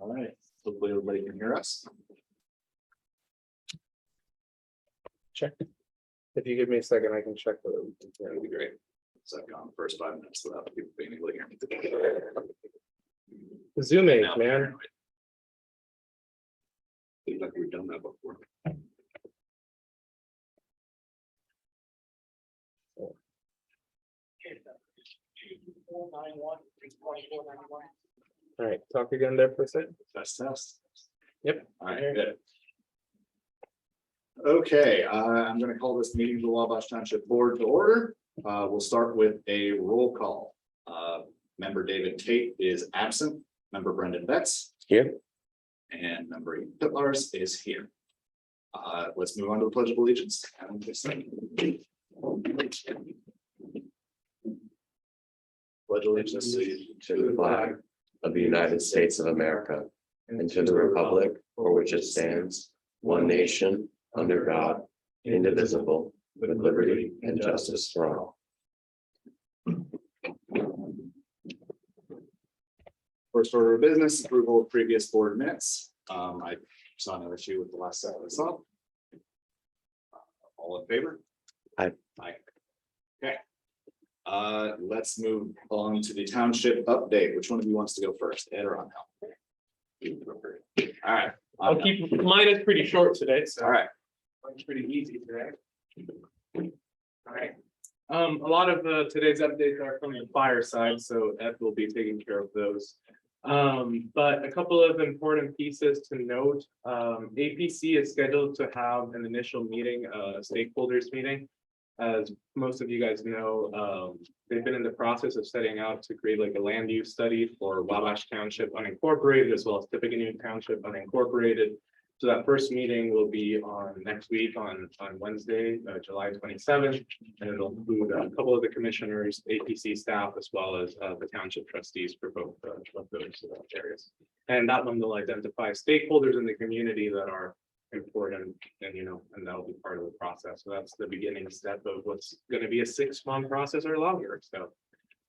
All right, hopefully everybody can hear us. Check. If you give me a second, I can check whether we can hear. That'd be great. So I've gone the first 5 minutes without people being able to hear me. Zoom age, Now, man. paranoid. Seems like we've done that before. All right, talk again there for a second. Test. Yep. All right, good. Okay, I'm going to call this meeting of the Wabash Township Board to order. We'll start with a roll call. Member David Tate is absent. Member Brendan Betts Here. and member Ian Pitlars is here. Let's move on to the Pledge of Allegiance. Pledge allegiance To the flag of the United States of America and to the republic for which it stands, one nation, under God, indivisible, with liberty and justice for all. First order of business, approval of previous board minutes. I saw no issue with the last set I saw. All in favor? Aye. Aye. Okay. Let's move on to the township update. Which one of you wants to go first, Ed or Angel? All right. I'll keep, mine is pretty short today, so. All right. Mine's pretty easy today. All right. A lot of today's updates are from the fire side, so Ed will be taking care of those. But a couple of important pieces to note. APC is scheduled to have an initial meeting, stakeholders meeting. As most of you guys know, they've been in the process of setting out to create like a land use study for Wabash Township unincorporated, as well as Tippecanoe Township unincorporated. So that first meeting will be on next week on Wednesday, July 27th, and it'll include a couple of the commissioners, APC staff, as well as the township trustees for both of those areas. And that one will identify stakeholders in the community that are important, and and that'll be part of the process. So that's the beginning step of what's going to be a 6-month process or longer. So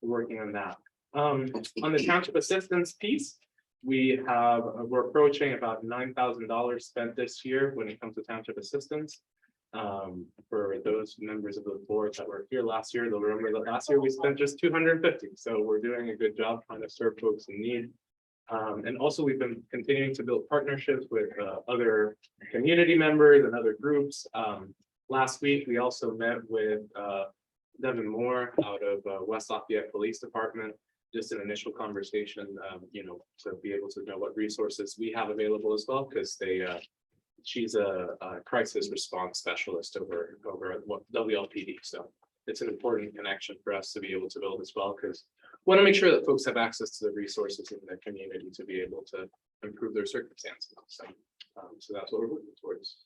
we're working on that. On the township assistance piece, we're approaching about $9,000 spent this year when it comes to township assistance. For those members of the board that were here last year, they'll remember that last year we spent just $250. So we're doing a good job trying to serve folks in need. And also we've been continuing to build partnerships with other community members and other groups. Last week, we also met with Devin Moore out of West Lafayette Police Department. Just an initial conversation, to be able to know what resources we have available as well, because she's a crisis response specialist over at WLPD. So it's an important connection for us to be able to build as well, because we want to make sure that folks have access to the resources in their community to be able to improve their circumstances. So that's what we're working towards.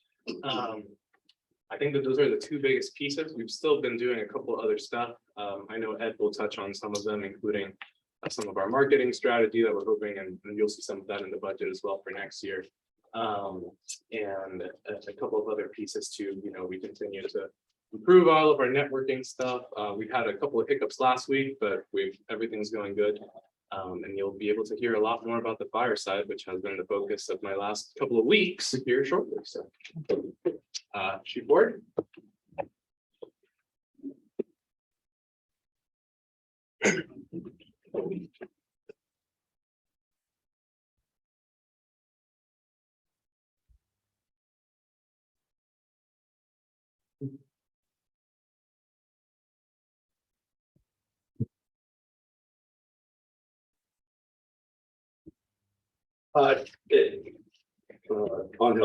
I think that those are the two biggest pieces. We've still been doing a couple other stuff. I know Ed will touch on some of them, including some of our marketing strategy that we're hoping, and you'll see some of that in the budget as well for next year. And a couple of other pieces too. We continue to improve all of our networking stuff. We've had a couple of hiccups last week, but everything's going good. And you'll be able to hear a lot more about the fire side, which has been the focus of my last couple of weeks here shortly. So, shoot board. I'll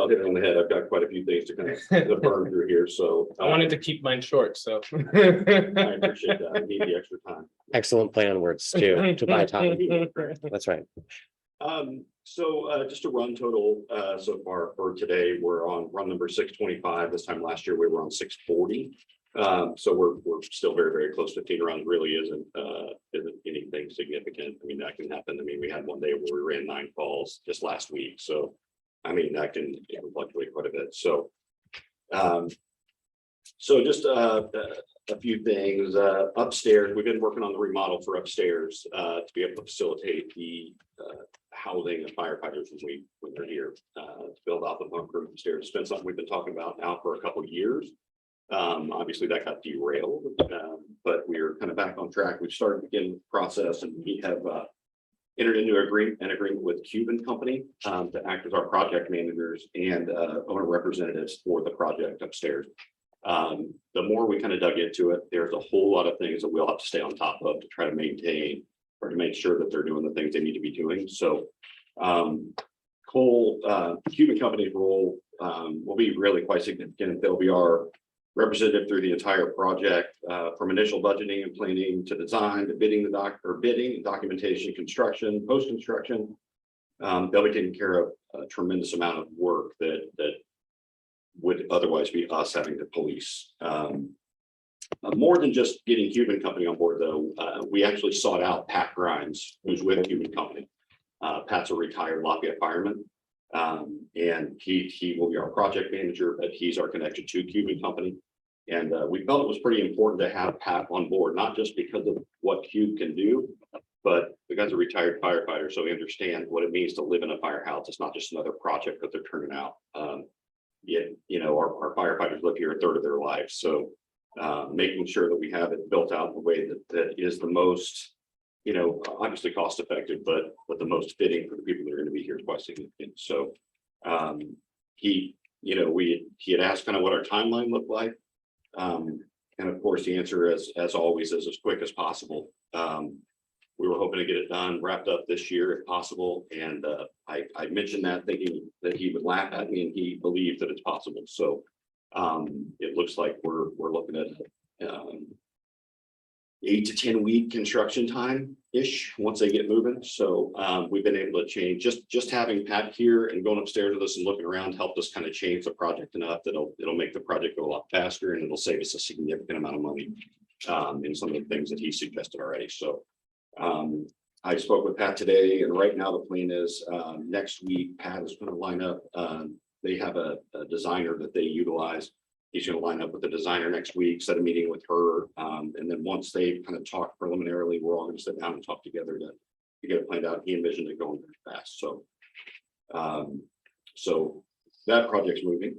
hit it on the head. I've got quite a few things to kind of burn through here, so. I wanted to keep mine short, so. I appreciate that. I need the extra time. Excellent plan words too, to buy time. That's right. So just a run total so far for today, we're on run number 625. This time last year, we were on 640. So we're still very, very close. 15 runs really isn't anything significant. I mean, that can happen. I mean, we had one day where we ran 9 calls just last week. So, I mean, that can fluctuate quite a bit. So, just a few things upstairs. We've been working on the remodel for upstairs to be able to facilitate the housing of firefighters when they're here, to build out the bunk room upstairs. It's been something we've been talking about now for a couple of years. Obviously that got derailed, but we're kind of back on track. We've started again the process, and we have entered into an agreement with Cuban Company to act as our project managers and owner representatives for the project upstairs. The more we kind of dug into it, there's a whole lot of things that we'll have to stay on top of to try to maintain or to make sure that they're doing the things they need to be doing. So Cuban Company's role will be really quite significant. They'll be our representative through the entire project, from initial budgeting and planning to design to bidding and documentation, construction, post-construction. They'll be taking care of a tremendous amount of work that would otherwise be us having to police. More than just getting Cuban Company on board, though, we actually sought out Pat Grimes, who's with Cuban Company. Pat's a retired Lafayette fireman, and he will be our project manager, but he's our connection to Cuban Company. And we felt it was pretty important to have Pat on board, not just because of what Cube can do, but the guy's a retired firefighter, so he understands what it means to live in a firehouse. It's not just another project that they're turning out. Yet, you know, our firefighters live here a third of their lives, so making sure that we have it built out in a way that is the most, you know, obviously cost effective, but the most fitting for the people that are going to be here is quite significant. So he had asked kind of what our timeline looked like. And of course, the answer as always is as quick as possible. We were hoping to get it done, wrapped up this year if possible. And I mentioned that thinking that he would laugh at me, and he believed that it's possible. So it looks like we're looking at 8 to 10 week construction time ish once they get moving. So we've been able to change just having Pat here and going upstairs with us and looking around helped us kind of change the project enough that it'll make the project go a lot faster, and it'll save us a significant amount of money in some of the things that he suggested already. So I spoke with Pat today, and right now the plan is next week Pat is going to line up. They have a designer that they utilize. He's going to line up with the designer next week, set a meeting with her. And then once they kind of talk preliminarily, we're all going to sit down and talk together to get it planned out. He envisioned it going very fast. So, so that project's moving.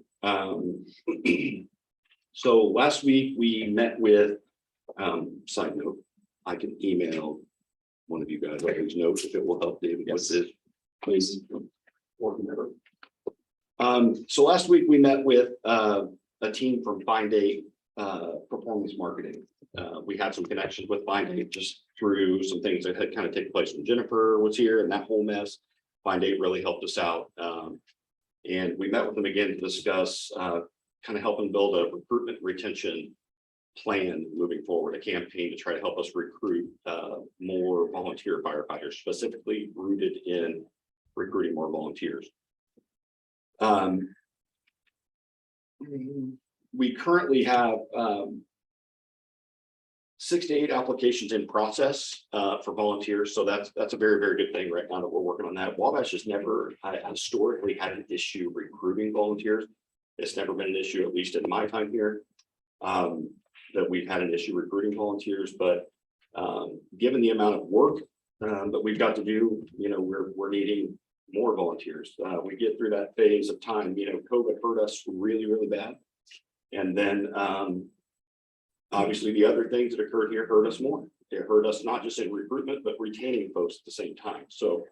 So last week we met with, side note, I can email one of you guys all these notes if it will help David with this, please. So last week we met with a team from Find Date Performance Marketing. We had some connections with Find Date just through some things that had kind of taken place when Jennifer was here and that whole mess. Find Date really helped us out. And we met with them again to discuss kind of helping build a recruitment retention plan moving forward, a campaign to try to help us recruit more volunteer firefighters, specifically rooted in recruiting more volunteers. We currently have 6 to 8 applications in process for volunteers. So that's a very, very good thing right now that we're working on that. Wabash has never historically had an issue recruiting volunteers. It's never been an issue, at least in my time here, that we've had an issue recruiting volunteers. But given the amount of work that we've got to do, you know, we're needing more volunteers. We get through that phase of time, you know, COVID hurt us really, really bad. And then obviously the other things that occurred here hurt us more. It hurt us not just in recruitment, but retaining folks at the same time. So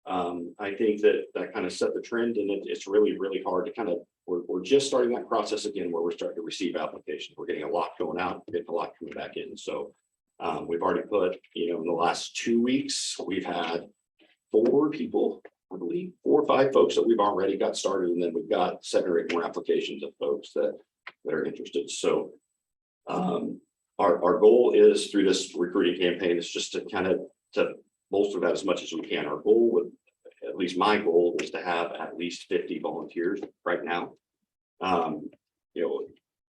I think that kind of set the trend, and it's really, really hard to kind of, we're just starting that process again where we're starting to receive applications. We're getting a lot going out, getting a lot coming back in. So we've already put, you know, in the last 2 weeks, we've had 4 people, I believe 4 or 5 folks that we've already got started, and then we've got 7 or 8 more applications of folks that are interested. So our goal is through this recruiting campaign is just to kind of to bolster that as much as we can. Our goal would, at least my goal, is to have at least 50 volunteers right now. You know,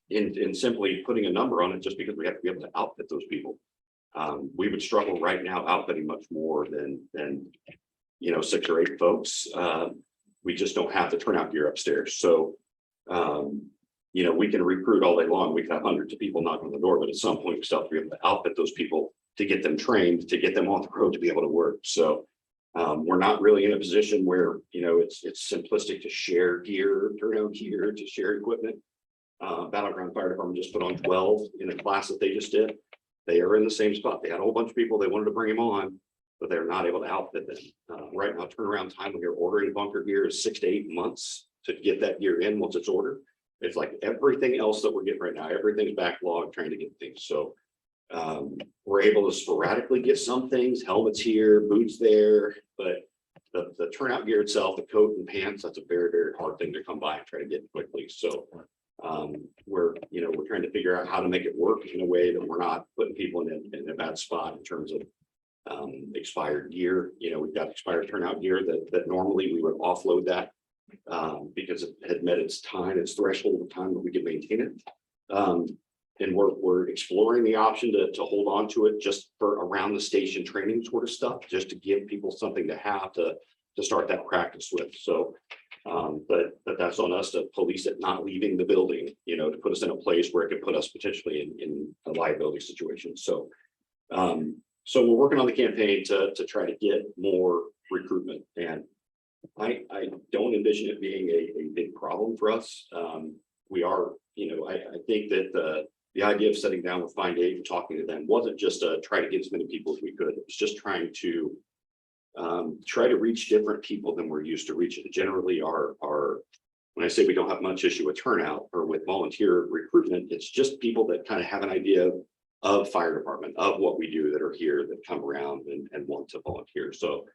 in simply putting a number on it, just because we have to be able to outfit those people. We would struggle right now outfitting much more than you know, 6 or 8 folks. We just don't have the turnout gear upstairs. So you know, we can recruit all day long. We can have hundreds of people knocking on the door, but at some point we still have to be able to outfit those people to get them trained, to get them on the road to be able to work. So We're not really in a position where, it's simplistic to share gear, turnout gear, to share equipment. Battleground Fire Department just put on 12 in a class that they just did. They are in the same spot. They had a whole bunch of people, they wanted to bring them on, but they're not able to outfit them. Right now, turnaround time when you're ordering bunker gear is 6 to 8 months to get that gear in once it's ordered. It's like everything else that we're getting right now, everything's backlogged trying to get things. So we're able to sporadically get some things, helmets here, boots there, but the turnout gear itself, the coat and pants, that's a very, very hard thing to come by and try to get quickly. So we're trying to figure out how to make it work in a way that we're not putting people in a bad spot in terms of expired gear. We've got expired turnout gear that normally we would offload that because it had met its threshold of time that we could maintain it. And we're exploring the option to hold on to it just for around the station training sort of stuff, just to give people something to have to start that practice with. So, but that's on us to police it not leaving the building, to put us in a place where it could put us potentially in a liability situation. So, so we're working on the campaign to try to get more recruitment, and I don't envision it being a big problem for us. We are, I think that the idea of sitting down with Find Aid and talking to them wasn't just to try to get as many people as we could. It was just trying to try to reach different people than we're used to reaching. Generally, when I say we don't have much issue with turnout or with volunteer recruitment, it's just people that kind of have an idea of fire department, of what we do, that are here, that come around and want to volunteer. So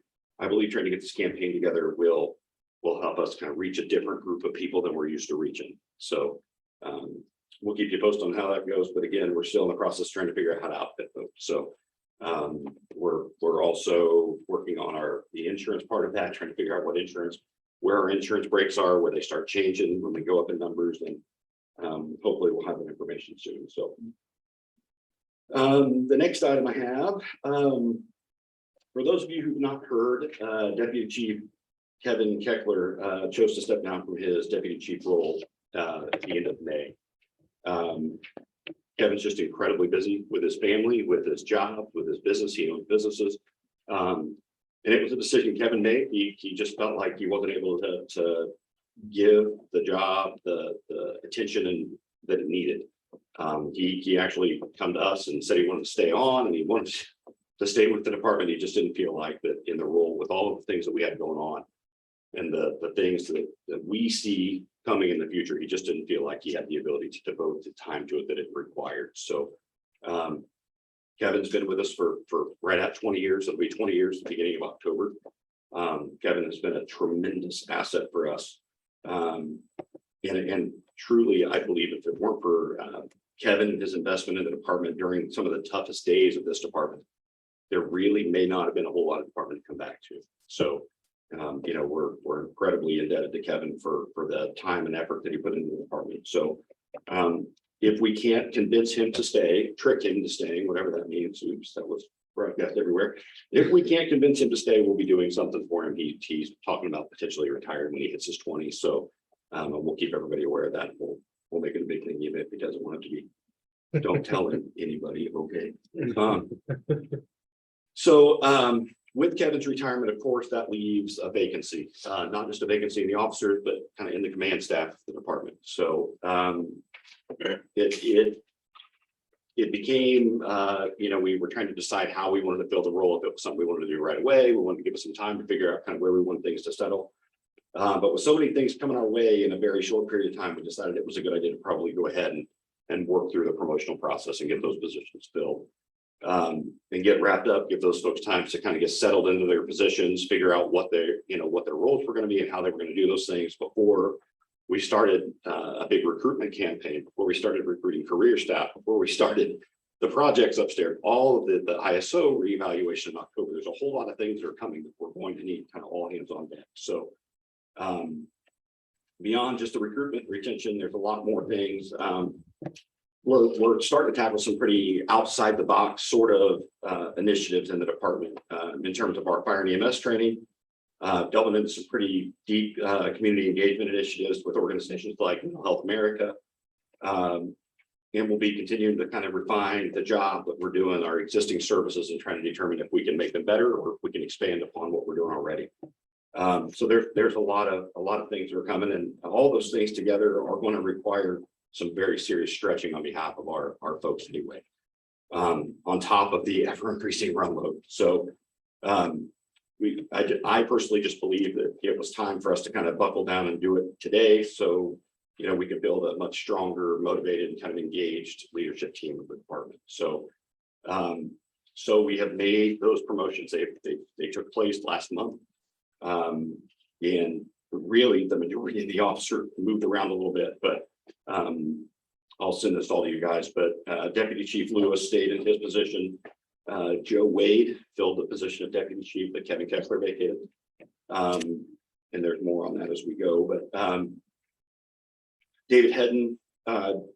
I believe trying to get this campaign together will help us kind of reach a different group of people than we're used to reaching. So we'll keep you posted on how that goes. But again, we're still in the process trying to figure out how to outfit them. So we're also working on the insurance part of that, trying to figure out where our insurance breaks are, where they start changing when we go up in numbers, and hopefully we'll have that information soon. So the next item I have, for those of you who've not heard, Deputy Chief Kevin Keckler chose to step down from his deputy chief role at the end of May. Kevin's just incredibly busy with his family, with his job, with his business. He owns businesses. And it was a decision Kevin made. He just felt like he wasn't able to give the job the attention that it needed. He actually come to us and said he wanted to stay on, and he wanted to stay with the department. He just didn't feel like that in the role, with all of the things that we had going on and the things that we see coming in the future. He just didn't feel like he had the ability to devote the time to it that it required. So Kevin's been with us for right at 20 years. It'll be 20 years at the beginning of October. Kevin has been a tremendous asset for us. And truly, I believe if it weren't for Kevin and his investment in the department during some of the toughest days of this department, there really may not have been a whole lot of department to come back to. So, we're incredibly indebted to Kevin for the time and effort that he put into the department. So, if we can't convince him to stay, trick him to staying, whatever that means, oops, that was broadcast everywhere. If we can't convince him to stay, we'll be doing something for him. He's talking about potentially retiring when he hits his 20s. So, we'll keep everybody aware of that. We'll make it a big thing, even if he doesn't want it to be. Don't tell anybody, okay? So with Kevin's retirement, of course, that leaves a vacancy, not just a vacancy in the officers, but kind of in the command staff of the department. So it became, we were trying to decide how we wanted to fill the role. If it was something we wanted to do right away, we wanted to give us some time to figure out kind of where we want things to settle. But with so many things coming our way in a very short period of time, we decided it was a good idea to probably go ahead and work through the promotional process and get those positions filled. And get wrapped up, give those folks time to kind of get settled into their positions, figure out what their roles were going to be and how they were going to do those things before we started a big recruitment campaign, before we started recruiting career staff, before we started the projects upstairs, all of the ISO reevaluation in October. There's a whole lot of things that are coming that we're going to need kind of all hands on deck. So beyond just the recruitment retention, there's a lot more things. We're starting to tackle some pretty outside the box sort of initiatives in the department in terms of our fire and EMS training, delving into some pretty deep community engagement initiatives with organizations like Mental Health America. And we'll be continuing to kind of refine the job that we're doing, our existing services, and trying to determine if we can make them better or if we can expand upon what we're doing already. So there's a lot of things that are coming, and all those things together are going to require some very serious stretching on behalf of our folks anyway. On top of the ever increasing run load. So I personally just believe that it was time for us to kind of buckle down and do it today. So, you know, we could build a much stronger, motivated, and kind of engaged leadership team of the department. So, so we have made those promotions. They took place last month. And really the majority of the officer moved around a little bit, but I'll send this all to you guys, but Deputy Chief Lewis stayed in his position. Joe Wade filled the position of Deputy Chief that Kevin Kessler vacated. And there's more on that as we go, but David Hedden,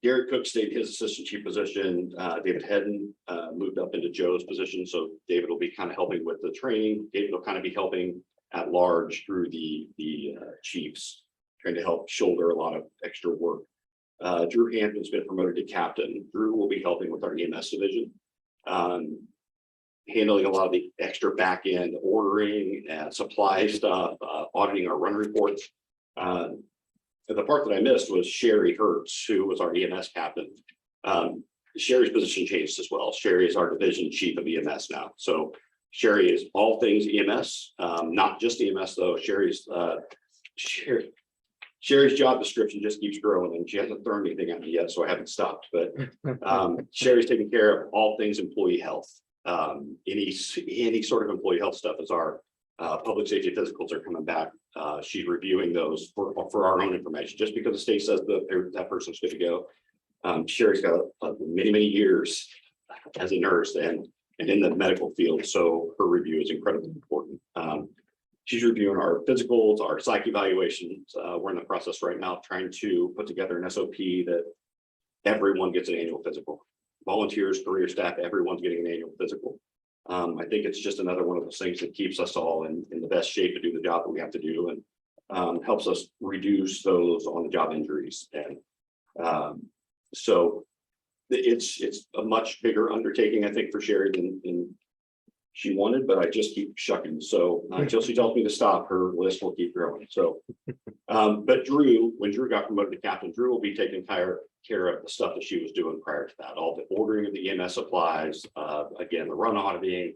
Derek Cook stayed in his assistant chief position. David Hedden moved up into Joe's position. So David will be kind of helping with the training. David will kind of be helping at large through the chiefs, trying to help shoulder a lot of extra work. Drew Hampton's been promoted to captain. Drew will be helping with our EMS division, handling a lot of the extra back end ordering and supply stuff, auditing our run reports. The part that I missed was Sherry Hertz, who was our EMS captain. Sherry's position changed as well. Sherry is our division chief of EMS now. So Sherry is all things EMS, not just EMS though. Sherry's job description just keeps growing, and she hasn't thrown anything at me yet, so I haven't stopped. But Sherry's taking care of all things employee health. Any sort of employee health stuff, as our public safety physicals are coming back. She's reviewing those for our own information. Just because the state says that person's good to go. Sherry's got many years as a nurse and in the medical field, so her review is incredibly important. She's reviewing our physicals, our psych evaluations. We're in the process right now of trying to put together an SOP that everyone gets an annual physical. Volunteers, career staff, everyone's getting an annual physical. I think it's just another one of those things that keeps us all in the best shape to do the job that we have to do, and helps us reduce those on the job injuries. And so it's a much bigger undertaking, I think, for Sherry than she wanted, but I just keep shucking. So until she tells me to stop, her list will keep growing. So, but Drew, when Drew got promoted to captain, Drew will be taking care of the stuff that she was doing prior to that, all the ordering of the EMS supplies, again, the run auditing.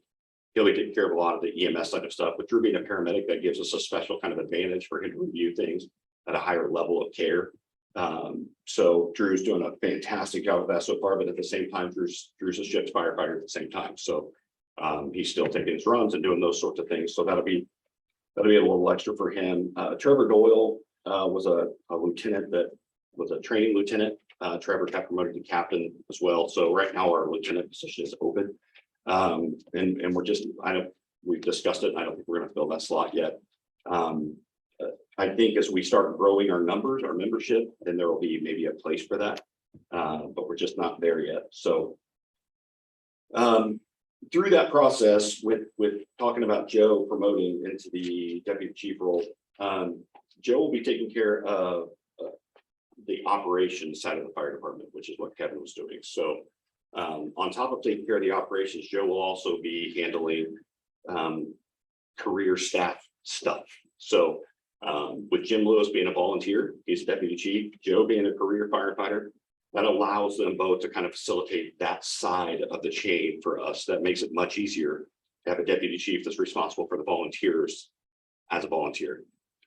He'll be taking care of a lot of the EMS side of stuff. With Drew being a paramedic, that gives us a special kind of advantage for him to review things at a higher level of care. So Drew's doing a fantastic job of that so far, but at the same time, Drew's a ship's firefighter at the same time. So he's still taking his runs and doing those sorts of things. So that'll be a little extra for him. Trevor Doyle was a lieutenant that was a training lieutenant. Trevor got promoted to captain as well. So right now our lieutenant position is open. And we've discussed it, and I don't think we're going to fill that slot yet. I think as we start growing our numbers, our membership, then there will be maybe a place for that. But we're just not there yet. So through that process with talking about Joe promoting into the deputy chief role, Joe will be taking care of the operations side of the fire department, which is what Kevin was doing. So on top of taking care of the operations, Joe will also be handling career staff stuff. So with Jim Lewis being a volunteer, he's deputy chief, Joe being a career firefighter, that allows them both to kind of facilitate that side of the chain for us. That makes it much easier to have a deputy chief that's responsible for the volunteers as a volunteer.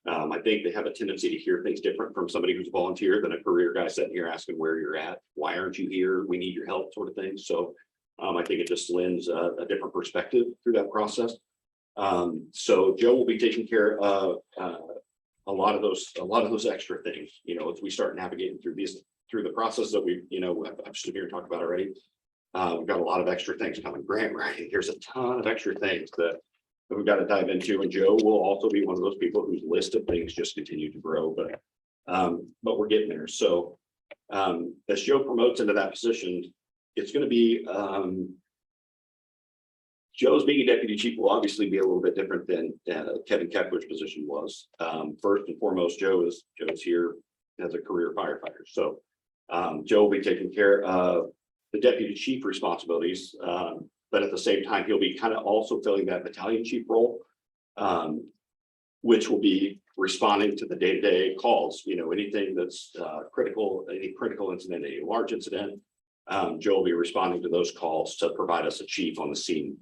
I think they have a tendency to hear things different from somebody who's a volunteer than a career guy sitting here asking where you're at, why aren't you here, we need your help, sort of thing. So I think it just lends a different perspective through that process. So Joe will be taking care of a lot of those extra things, you know, as we start navigating through the process that I've stood here and talked about already. We've got a lot of extra things coming. Grant writing, there's a ton of extra things that we've got to dive into, and Joe will also be one of those people whose list of things just continue to grow, but we're getting there. So as Joe promotes into that position, it's going to be Joe's being a deputy chief will obviously be a little bit different than Kevin Kepler's position was. First and foremost, Joe's here as a career firefighter. So Joe will be taking care of the deputy chief responsibilities, but at the same time, he'll be kind of also filling that battalion chief role, which will be responding to the day-to-day calls, anything that's critical, any critical incident, any large incident. Joe will be responding to those calls to provide us a chief on the scene,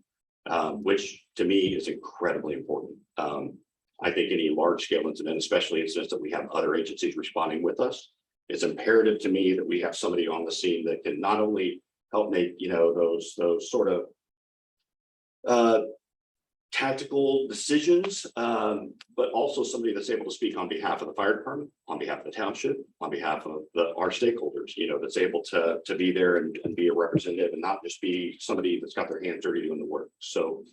which to me is incredibly important. I think any large scale incident, especially incidents that we have other agencies responding with us, it's imperative to me that we have somebody on the scene that can not only help make, those sort of tactical decisions, but also somebody that's able to speak on behalf of the fire department, on behalf of the township, on behalf of our stakeholders, that's able to be there and be a representative and not just be somebody that's got their hands dirty doing the work. So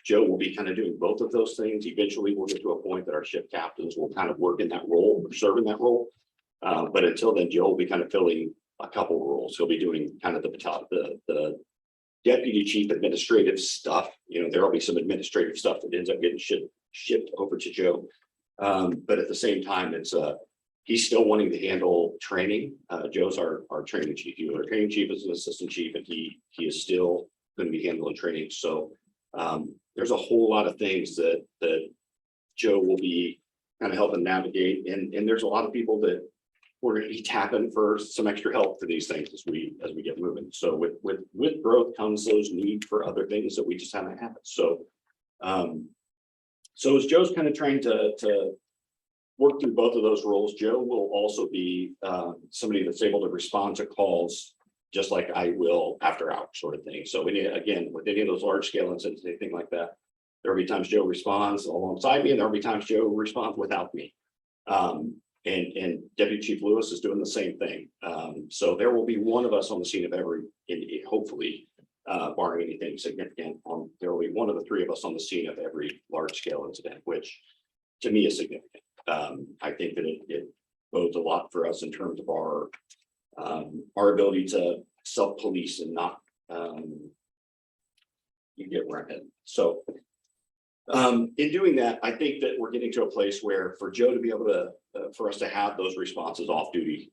Joe will be kind of doing both of those things. Eventually, we'll get to a point that our shift captains will kind of work in that role or serve in that role. But until then, Joe will be kind of filling a couple of roles. He'll be doing kind of the deputy chief administrative stuff. There will be some administrative stuff that ends up getting shipped over to Joe. But at the same time, he's still wanting to handle training. Joe's our training chief. Our training chief is an assistant chief, and he is still going to be handling training. So there's a whole lot of things that Joe will be kind of helping navigate. And there's a lot of people that we're going to be tapping for some extra help for these things as we get moving. So with growth comes those need for other things that we just haven't had. So as Joe's kind of trying to work through both of those roles, Joe will also be somebody that's able to respond to calls just like I will after hours sort of thing. So again, with any of those large scale incidents, anything like that, there'll be times Joe responds alongside me, and there'll be times Joe responds without me. And Deputy Chief Lewis is doing the same thing. So there will be one of us on the scene of hopefully, barring anything significant, there will be one of the three of us on the scene of every large scale incident, which to me is significant. I think that it bodes a lot for us in terms of our ability to self-police and not you get where I'm headed. So in doing that, I think that we're getting to a place where for Joe to be able to, for us to have those responses off duty,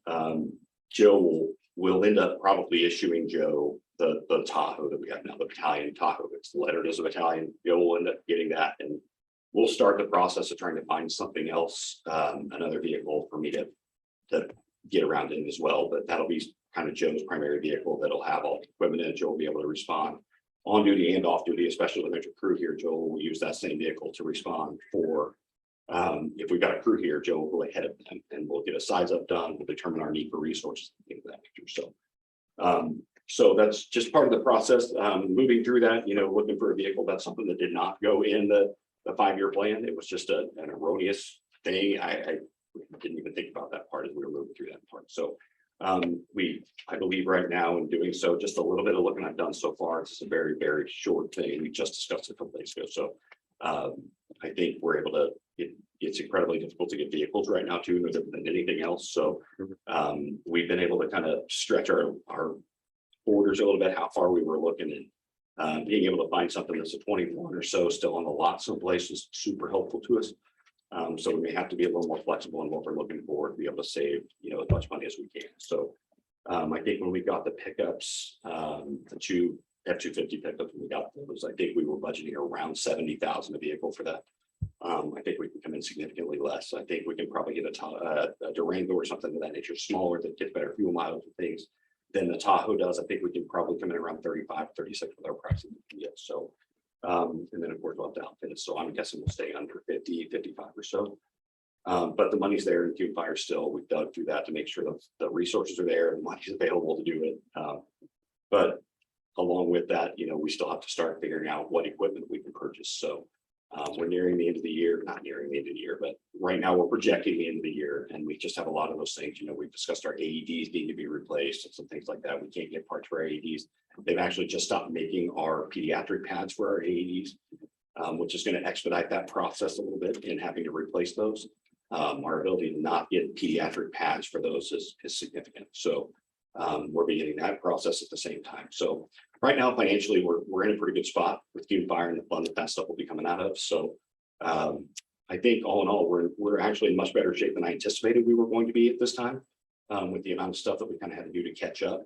Joe will end up probably issuing Joe the Tahoe that we have now, the battalion Tahoe. It's lettered as a battalion. Joe will end up getting that, and we'll start the process of trying to find something else, another vehicle for me to get around in as well. But that'll be kind of Joe's primary vehicle that'll have all the equipment in it. Joe will be able to respond on duty and off duty, especially when there's a crew here. Joe will use that same vehicle to respond for, if we've got a crew here, Joe will go ahead of them and we'll get a size up done. We'll determine our need for resources, things of that nature. So that's just part of the process. Moving through that, looking for a vehicle, that's something that did not go in the 5-year plan. It was just an erroneous thing. I didn't even think about that part as we were moving through that part. So I believe right now in doing so, just a little bit of looking I've done so far, it's a very, very short thing. We just discussed it a couple days ago. So I think we're able to, it's incredibly difficult to get vehicles right now too, than anything else. So we've been able to kind of stretch our borders a little bit, how far we were looking, and being able to find something that's a 21 or so still on the lot someplace is super helpful to us. So we may have to be a little more flexible in what we're looking for to be able to save, as much money as we can. So I think when we got the pickups, the two F-250 pickups, when we got those, I think we were budgeting around 70,000 a vehicle for that. I think we can come in significantly less. I think we can probably get a Durango or something of that nature, smaller, that gets better fuel mileage and things than the Tahoe does. I think we can probably come in around 35, 36 with our pricing. So and then of course we'll have to outfit it. So I'm guessing we'll stay under 50, 55 or so. But the money's there in Cuban Fire still. We've dug through that to make sure the resources are there and money's available to do it. But along with that, we still have to start figuring out what equipment we can purchase. So we're nearing the end of the year, not nearing the end of the year, but right now we're projecting the end of the year, and we just have a lot of those things. We've discussed our AEDs need to be replaced and some things like that. We can't get parts for our AEDs. They've actually just stopped making our pediatric pads for our AEDs, which is going to expedite that process a little bit in having to replace those. Our ability to not get pediatric pads for those is significant. So we're beginning that process at the same time. So right now, financially, we're in a pretty good spot with Cuban Fire and the fund that stuff will be coming out of. So I think all in all, we're actually in much better shape than I anticipated we were going to be at this time. with the amount of stuff that we kind of had to do to catch up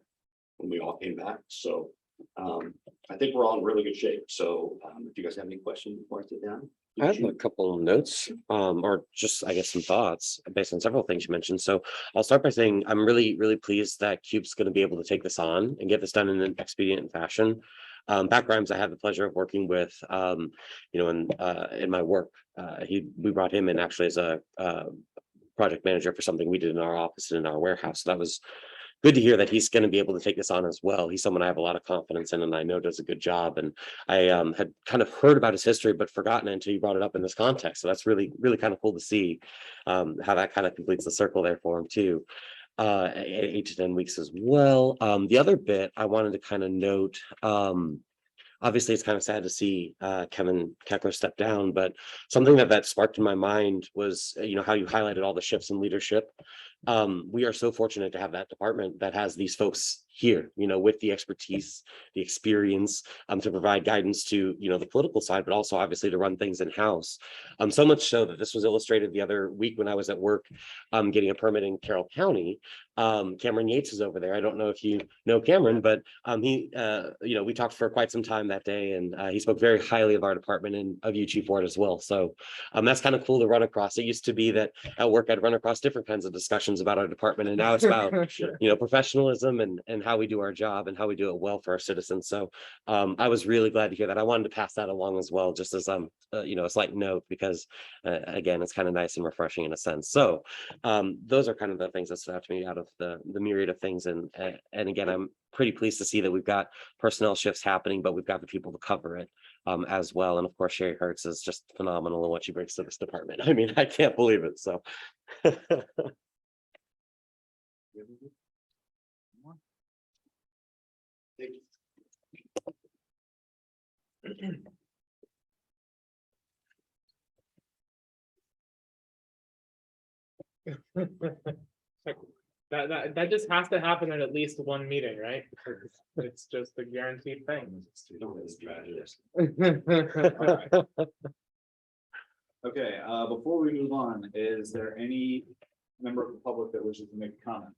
when we all came back. So I think we're all in really good shape. So if you guys have any questions before I sit down. I have a couple of notes, or just, I guess, some thoughts based on several things you mentioned. So I'll start by saying I'm really, really pleased that CUBE's going to be able to take this on and get this done in an expedient fashion. Back Grimes, I had the pleasure of working with, in my work. We brought him in actually as a project manager for something we did in our office and in our warehouse. So that was good to hear that he's going to be able to take this on as well. He's someone I have a lot of confidence in, and I know does a good job. And I had kind of heard about his history, but forgotten it until you brought it up in this context. So that's really, really kind of cool to see how that kind of completes the circle there for him too. 8 to 10 weeks as well. The other bit I wanted to kind of note, obviously it's kind of sad to see Kevin Keckler step down, but something that sparked in my mind was, how you highlighted all the shifts in leadership. We are so fortunate to have that department that has these folks here, with the expertise, the experience, to provide guidance to, the political side, but also obviously to run things in house. So much so that this was illustrated the other week when I was at work, getting a permit in Carroll County. Cameron Yates is over there. I don't know if you know Cameron, but he, we talked for quite some time that day, and he spoke very highly of our department and of you, Chief Ward, as well. So that's kind of cool to run across. It used to be that at work I'd run across different kinds of discussions about our department, and now it's about professionalism and how we do our job and how we do it well for our citizens. So I was really glad to hear that. I wanted to pass that along as well, just as a slight note, because again, it's kind of nice and refreshing in a sense. So those are kind of the things that stood out to me out of the myriad of things. And again, I'm pretty pleased to see that we've got personnel shifts happening, but we've got the people to cover it as well. And of course, Sherry Hertz is just phenomenal in what she brings to this department. I mean, I can't believe it. So That just has to happen at least one meeting, right? It's just a guaranteed thing. Okay, before we move on, is there any member of the public that wishes to make a comment?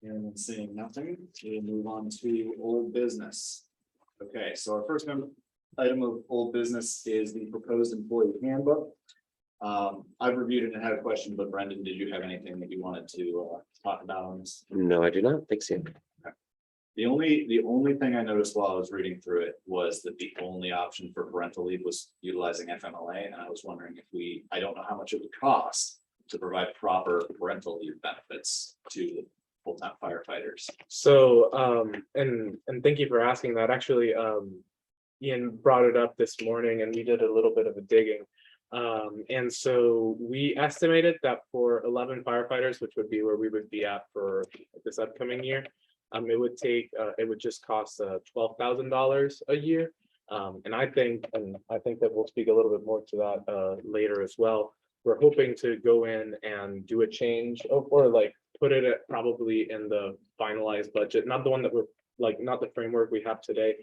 And seeing nothing, we'll move on to old business. Okay, so our first item of old business is the proposed employee handbook. I've reviewed it and had a question, but Brendan, did you have anything that you wanted to talk about on this? no, I do not think so. The only thing I noticed while I was reading through it was that the only option for parental leave was utilizing FMLA, and I was wondering if I don't know how much it would cost to provide proper parental leave benefits to full-time firefighters. So, and thank you for asking that. Actually, Ian brought it up this morning and we did a little bit of a digging. And so we estimated that for 11 firefighters, which would be where we would be at for this upcoming year, it would just cost $12,000 a year. And I think that we'll speak a little bit more to that later as well. We're hoping to go in and do a change or like put it at probably in the finalized budget, not the one that not the framework we have today,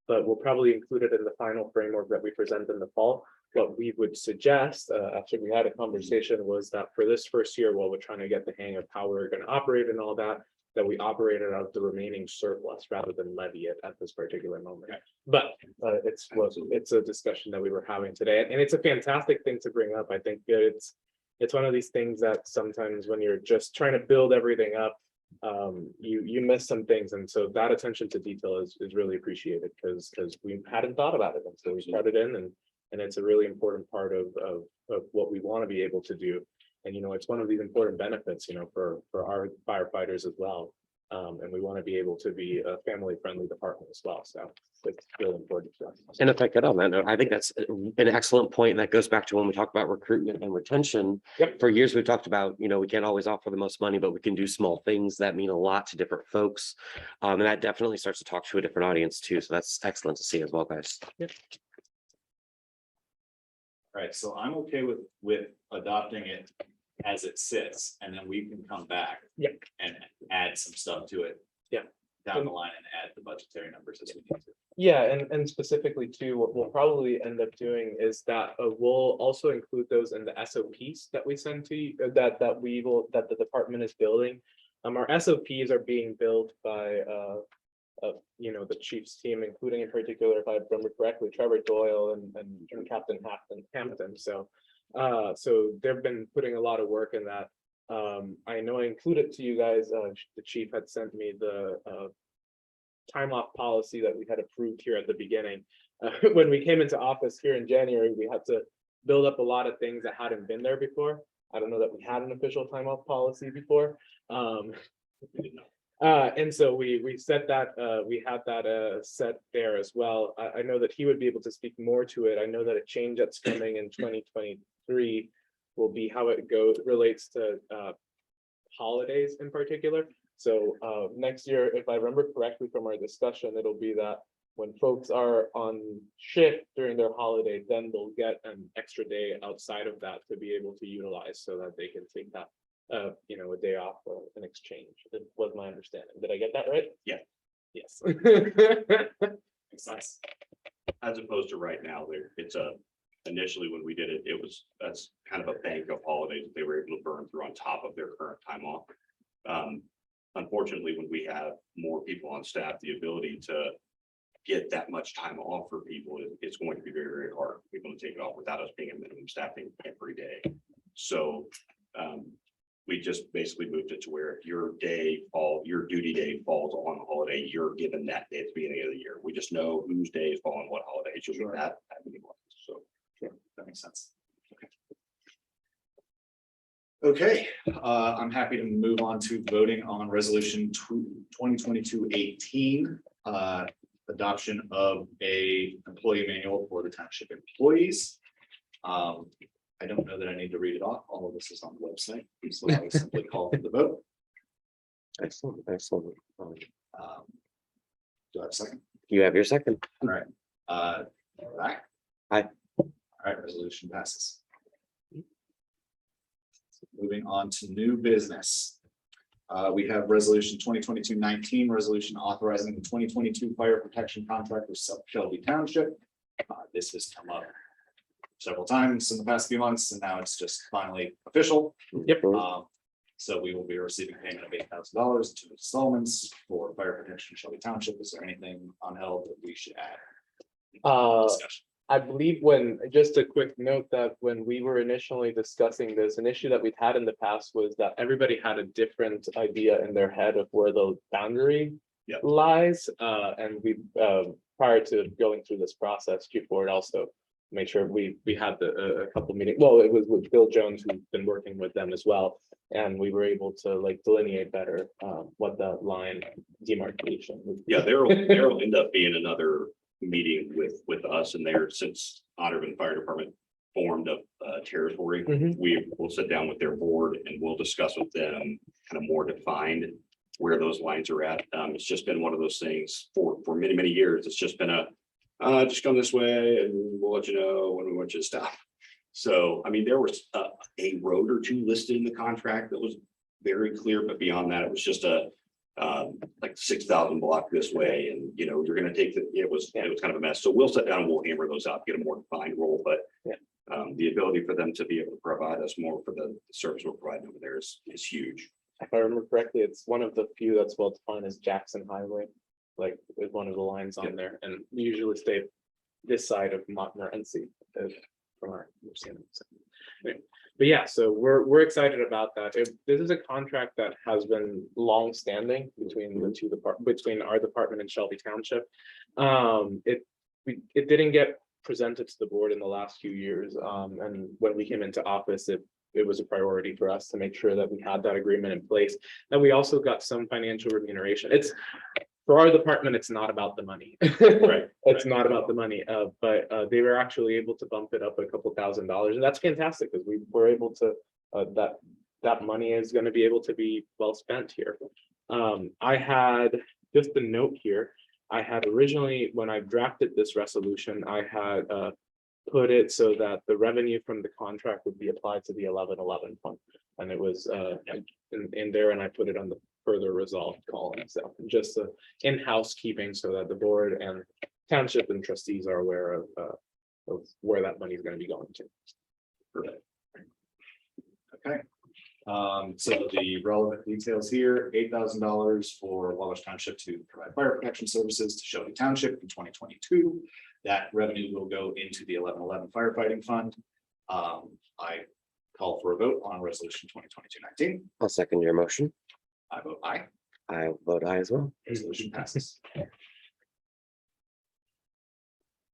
but we'll probably include it in the final framework that we present in the fall. What we would suggest, after we had a conversation, was that for this first year, while we're trying to get the hang of how we're going to operate and all that, that we operate it out of the remaining surplus rather than levy it at this particular moment. Okay. But it's a discussion that we were having today, and it's a fantastic thing to bring up. I think it's one of these things that sometimes when you're just trying to build everything up, you miss some things, and so that attention to detail is really appreciated because we hadn't thought about it, and so we brought it in, and it's a really important part of what we want to be able to do. And it's one of these important benefits for our firefighters as well, and we want to be able to be a family friendly department as well, so it's really important to us. And if I could on that note, I think that's an excellent point. And that goes back to when we talk about recruitment and retention. Yep. For years, we've talked about, we can't always offer the most money, but we can do small things that mean a lot to different folks. And that definitely starts to talk to a different audience too. So that's excellent to see as well, guys. Yep. All right, so I'm okay with adopting it as it sits, and then we can come back. Yep. And add some stuff to it. Yep. Down the line and add the budgetary numbers as we need to. Yeah, and specifically too, what we'll probably end up doing is that we'll also include those in the SOPs that we send to you, that the department is building. Our SOPs are being built by the chief's team, including in particular, if I remember correctly, Trevor Doyle and Captain Hampton. So they've been putting a lot of work in that. I know I included to you guys, the chief had sent me the time off policy that we had approved here at the beginning. When we came into office here in January, we had to build up a lot of things that hadn't been there before. I don't know that we had an official time off policy before. And so we set that, we had that set there as well. I know that he would be able to speak more to it. I know that a change that's coming in 2023 will be how it relates to holidays in particular. So next year, if I remember correctly from our discussion, it'll be that when folks are on shift during their holiday, then they'll get an extra day outside of that to be able to utilize so that they can take that, a day off or an exchange. That was my understanding. Did I get that right? Yeah. Yes. Makes sense. As opposed to right now, it's initially when we did it, that's kind of a bank of holidays that they were able to burn through on top of their current time off. Unfortunately, when we have more people on staff, the ability to get that much time off for people, it's going to be very, very hard for people to take it off without us being a minimum staffing every day. So we just basically moved it to where if your duty day falls on a holiday, you're given that day at the beginning of the year. We just know whose days fall on what holidays. You'll get that many months. So That makes sense. Okay, I'm happy to move on to voting on resolution 2022-18, adoption of a employee manual for the township employees. I don't know that I need to read it off. All of this is on the website, so I will simply call for the vote. Excellent, excellent. Do I have a second? You have your second. All right. Back. Aye. All right, resolution passes. Moving on to new business. We have resolution 2022-19, resolution authorizing the 2022 fire protection contract with Shelby Township. This has come up several times in the past few months, and now it's just finally official. Yep. So we will be receiving payment of $8,000 to installments for fire protection in Shelby Township. Is there anything unheld that we should add? Discussion. I believe just a quick note that when we were initially discussing this, an issue that we've had in the past was that everybody had a different idea in their head of where the boundary lies. And we, prior to going through this process, Q4 also made sure we had a couple meetings. Well, it was with Bill Jones, who's been working with them as well. And we were able to delineate better what the line demarcation would be. yeah, there'll end up being another meeting with us and there, since Otterman Fire Department formed a territory. We will sit down with their board and we'll discuss with them kind of more defined where those lines are at. It's just been one of those things for many, many years. It's just been just come this way and we'll let you know when we want you to stop. So, I mean, there was a road or two listed in the contract that was very clear, but beyond that, it was just like 6,000 block this way, and you're going to take it was kind of a mess. So we'll sit down and we'll hammer those out, get a more defined role. But the ability for them to be able to provide us more for the service we're providing over there is huge. If I remember correctly, it's one of the few that's well defined as Jackson Highway, like is one of the lines on there, and we usually stay this side of Montmorency from our understanding. So, anyway. But yeah, so we're excited about that. This is a contract that has been long-standing between the two between our department and Shelby Township. It didn't get presented to the board in the last few years, and when we came into office, it was a priority for us to make sure that we had that agreement in place. And we also got some financial remuneration. For our department, it's not about the money. Right. It's not about the money, but they were actually able to bump it up a couple $1,000s, and that's fantastic because we were able to. That money is going to be able to be well spent here. I had just a note here. I had originally, when I drafted this resolution, I had put it so that the revenue from the contract would be applied to the 1111 fund, and it was in there, and I put it on the further resolved column. So just in housekeeping so that the board and township and trustees are aware of where that money is going to be going to. Okay. So the relevant details here, $8,000 for Wabash Township to provide fire protection services to Shelby Township in 2022. That revenue will go into the 1111 firefighting fund. I call for a vote on resolution 2022-19. I'll second your motion. I vote aye. I vote aye as well. Resolution passes.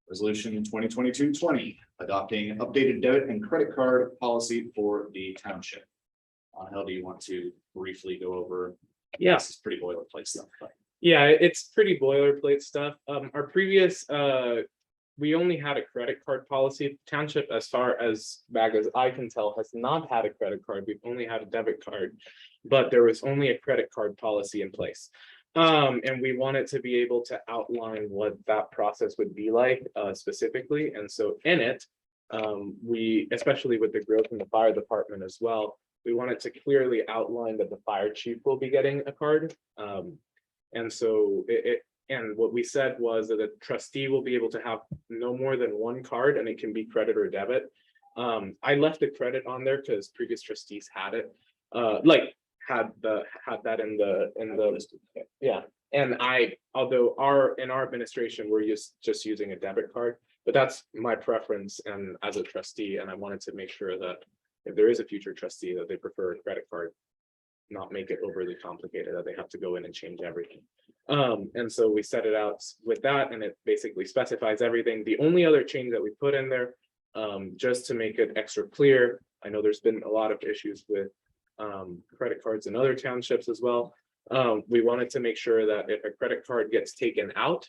Resolution 2022-20, adopting updated debit and credit card policy for the township. How do you want to briefly go over? Yeah. This is pretty boilerplate stuff, but Yeah, it's pretty boilerplate stuff. Our previous, we only had a credit card policy. Township, as far as back as I can tell, has not had a credit card. We've only had a debit card, but there was only a credit card policy in place. And we wanted to be able to outline what that process would be like, specifically. And so in it, we, especially with the growth in the fire department as well, we wanted to clearly outline that the fire chief will be getting a card. And so and what we said was that a trustee will be able to have no more than one card, and it can be credit or debit. I left the credit on there because previous trustees had it, had that in the yeah. And although in our administration, we're just using a debit card, but that's my preference and as a trustee, and I wanted to make sure that if there is a future trustee that they prefer a credit card, not make it overly complicated that they have to go in and change everything. And so we set it out with that, and it basically specifies everything. The only other change that we put in there, just to make it extra clear, I know there's been a lot of issues with credit cards in other townships as well. We wanted to make sure that if a credit card gets taken out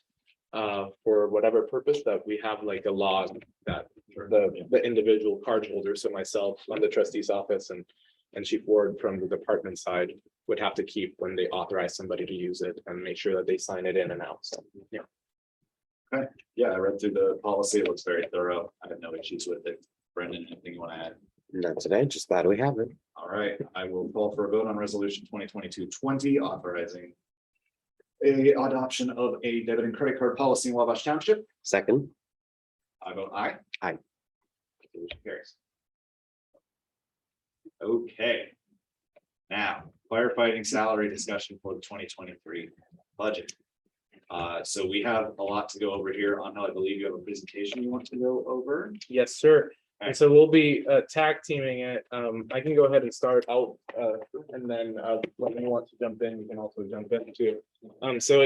for whatever purpose, that we have like a log that the individual card holder, so myself on the trustee's office and Chief Ward from the department side would have to keep when they authorize somebody to use it and make sure that they sign it in and out. So yeah. okay. Yeah, I read through the policy. It looks very thorough. I have no issues with it. Brendan, anything you want to add? Not today, just glad we have it. All right, I will call for a vote on resolution 2022-20, authorizing a adoption of a debit and credit card policy in Wabash Township. Second. I vote aye. Aye. Resolution carries. Okay. Now, firefighting salary discussion for the 2023 budget. So we have a lot to go over here. On how I believe you have a presentation you want to go over. Yes, sir. And so we'll be tag teaming it. I can go ahead and start out, and then when you want to jump in, you can also jump in too. So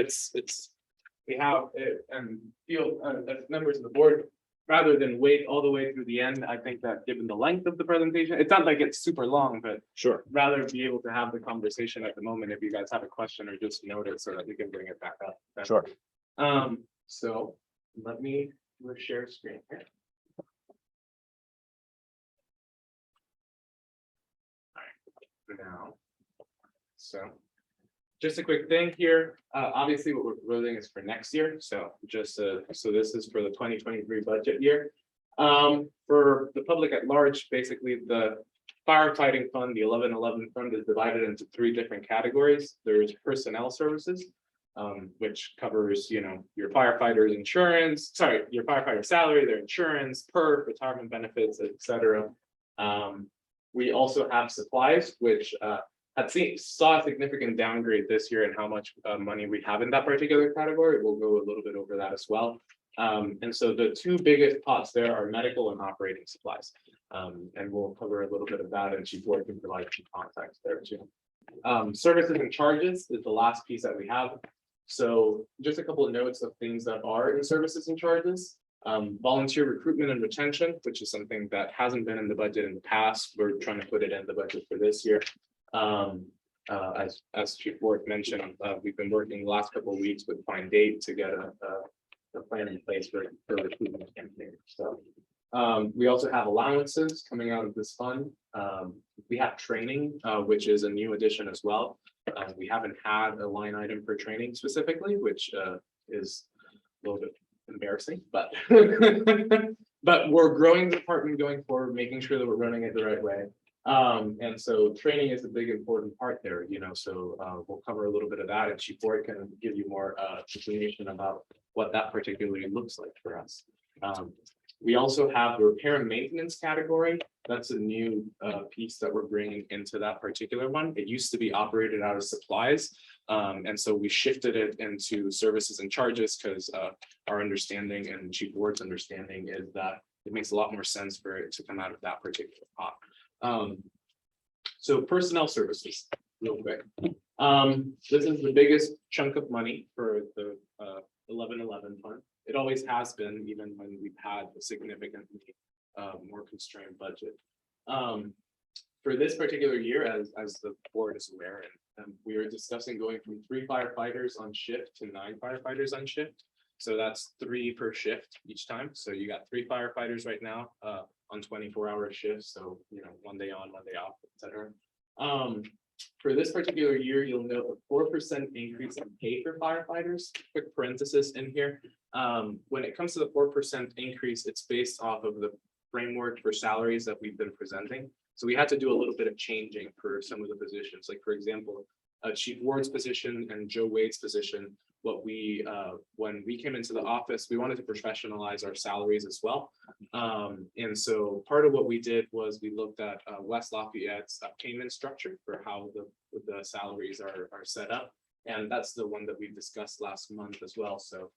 we have it and feel as members of the board, rather than wait all the way through the end. I think that given the length of the presentation, it's not like it's super long, but Sure. rather be able to have the conversation at the moment. If you guys have a question or just note it so that we can bring it back up. Sure. So let me share screen here. Now, so just a quick thing here. Obviously, what we're proposing is for next year. So just so this is for the 2023 budget year. For the public at large, basically the firefighting fund, the 1111 fund, is divided into three different categories. There's personnel services, which covers, your firefighters insurance, your firefighter salary, their insurance, PERF, retirement benefits, etc. We also have supplies, which saw a significant downgrade this year in how much money we have in that particular category. We'll go a little bit over that as well. And so the two biggest pots there are medical and operating supplies. And we'll cover a little bit of that, and Chief Ward can provide some context there too. Services and charges is the last piece that we have. So just a couple of notes of things that are in services and charges. Volunteer recruitment and retention, which is something that hasn't been in the budget in the past. We're trying to put it in the budget for this year. As Chief Ward mentioned, we've been working the last couple of weeks with Fine Date to get a plan in place for recruitment campaign. So we also have allowances coming out of this fund. We have training, which is a new addition as well. We haven't had a line item for training specifically, which is a little bit embarrassing, but but we're growing the department going forward, making sure that we're running it the right way. And so training is a big important part there, so we'll cover a little bit of that, and Chief Ward can give you more information about what that particularly looks like for us. We also have the repair and maintenance category. That's a new piece that we're bringing into that particular one. It used to be operated out of supplies. And so we shifted it into services and charges because our understanding and Chief Ward's understanding is that it makes a lot more sense for it to come out of that particular pot. So personnel services, real quick. This is the biggest chunk of money for the 1111 fund. It always has been, even when we've had a significantly more constrained budget. For this particular year, as the board is aware, and we are discussing going from 3 firefighters on shift to 9 firefighters on shift. So that's 3 per shift each time. So you got 3 firefighters right now on 24-hour shifts. So, one day on, one day off, etc. For this particular year, you'll note a 4% increase in pay for firefighters. Quick parenthesis in here. When it comes to the 4% increase, it's based off of the framework for salaries that we've been presenting. So we had to do a little bit of changing for some of the positions. Like, for example, Chief Ward's position and Joe Wade's position. When we came into the office, we wanted to professionalize our salaries as well. And so part of what we did was we looked at West Lafayette's payment structure for how the salaries are set up. And that's the one that we discussed last month as well. So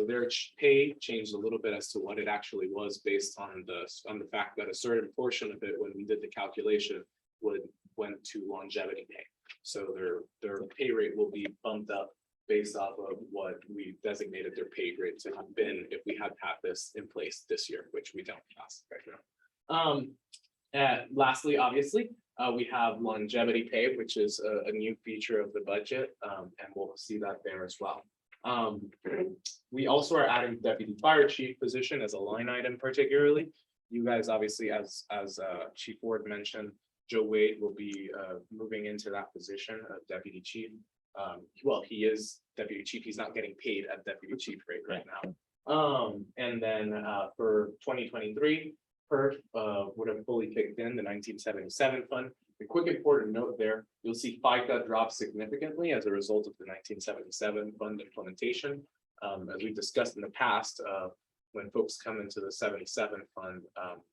their pay changed a little bit as to what it actually was based on the fact that a certain portion of it, when we did the calculation, went to longevity pay. So their pay rate will be bumped up based off of what we designated their pay grade to have been if we had this in place this year, which we don't right now. And lastly, obviously, we have longevity pay, which is a new feature of the budget, and we'll see that there as well. We also are adding deputy fire chief position as a line item, particularly. You guys, obviously, as Chief Ward mentioned, Joe Wade will be moving into that position of deputy chief. Well, he is deputy chief. He's not getting paid at deputy chief rate right now. And then for 2023, PERF would have fully kicked in the 1977 fund. A quick important note there, you'll see FICA drop significantly as a result of the 1977 fund implementation. As we discussed in the past, when folks come into the 77 fund,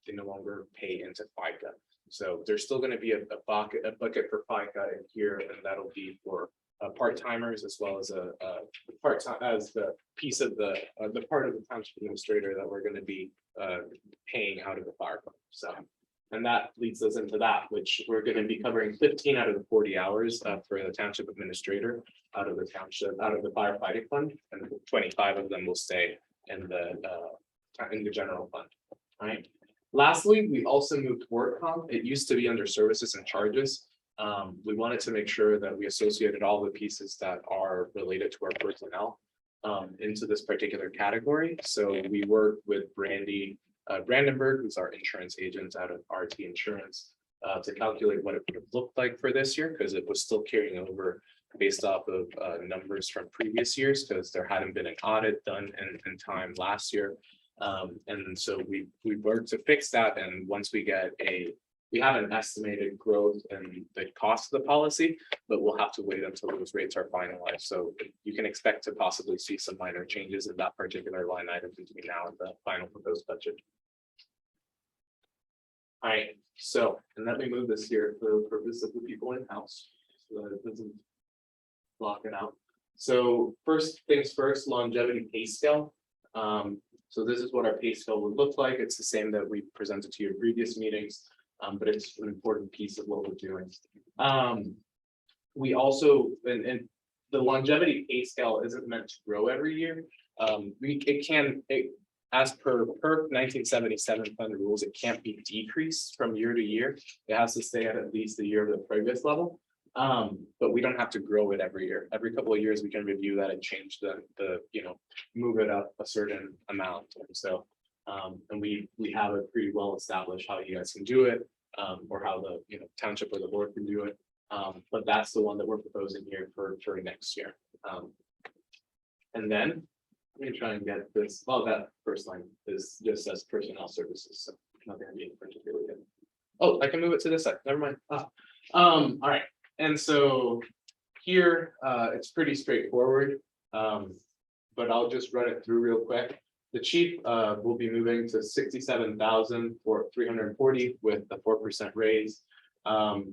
they no longer pay into FICA. So there's still going to be a bucket for FICA in here, and that'll be for part-timers as well as a part-time as the piece of the part of the township administrator that we're going to be paying out of the fire fund. So, and that leads us into that, which we're going to be covering 15 out of the 40 hours for the township administrator out of the firefighting fund, and 25 of them will stay in the general fund. All right. Lastly, we also moved work comp. It used to be under services and charges. We wanted to make sure that we associated all the pieces that are related to our personnel into this particular category. So we worked with Brandy Brandenburg, who's our insurance agent out of RT Insurance, to calculate what it would have looked like for this year, because it was still carrying over based off of numbers from previous years, because there hadn't been an audit done in time last year. And so we worked to fix that. And once we have an estimated growth in the cost of the policy, but we'll have to wait until those rates are finalized. So you can expect to possibly see some minor changes in that particular line item between now and the final proposed budget. All right, so, and let me move this here for the purpose of the people in house so that it doesn't block it out. So first things first, longevity pay scale. So this is what our pay scale would look like. It's the same that we presented to your previous meetings. But it's an important piece of what we're doing. We also, and the longevity pay scale isn't meant to grow every year. As per 1977 fund rules, it can't be decreased from year to year. It has to stay at least the year of the previous level. But we don't have to grow it every year. Every couple of years, we can review that and change move it up a certain amount. And so, and we have it pretty well established how you guys can do it, or how the township or the board can do it. But that's the one that we're proposing here for next year. And then let me try and get this. Well, that first line is just as personnel services, so not going to be particularly good. Oh, I can move it to this side. Never mind. All right. And so here it's pretty straightforward. but I'll just run it through real quick. The chief will be moving to 67,340 with the 4% raise.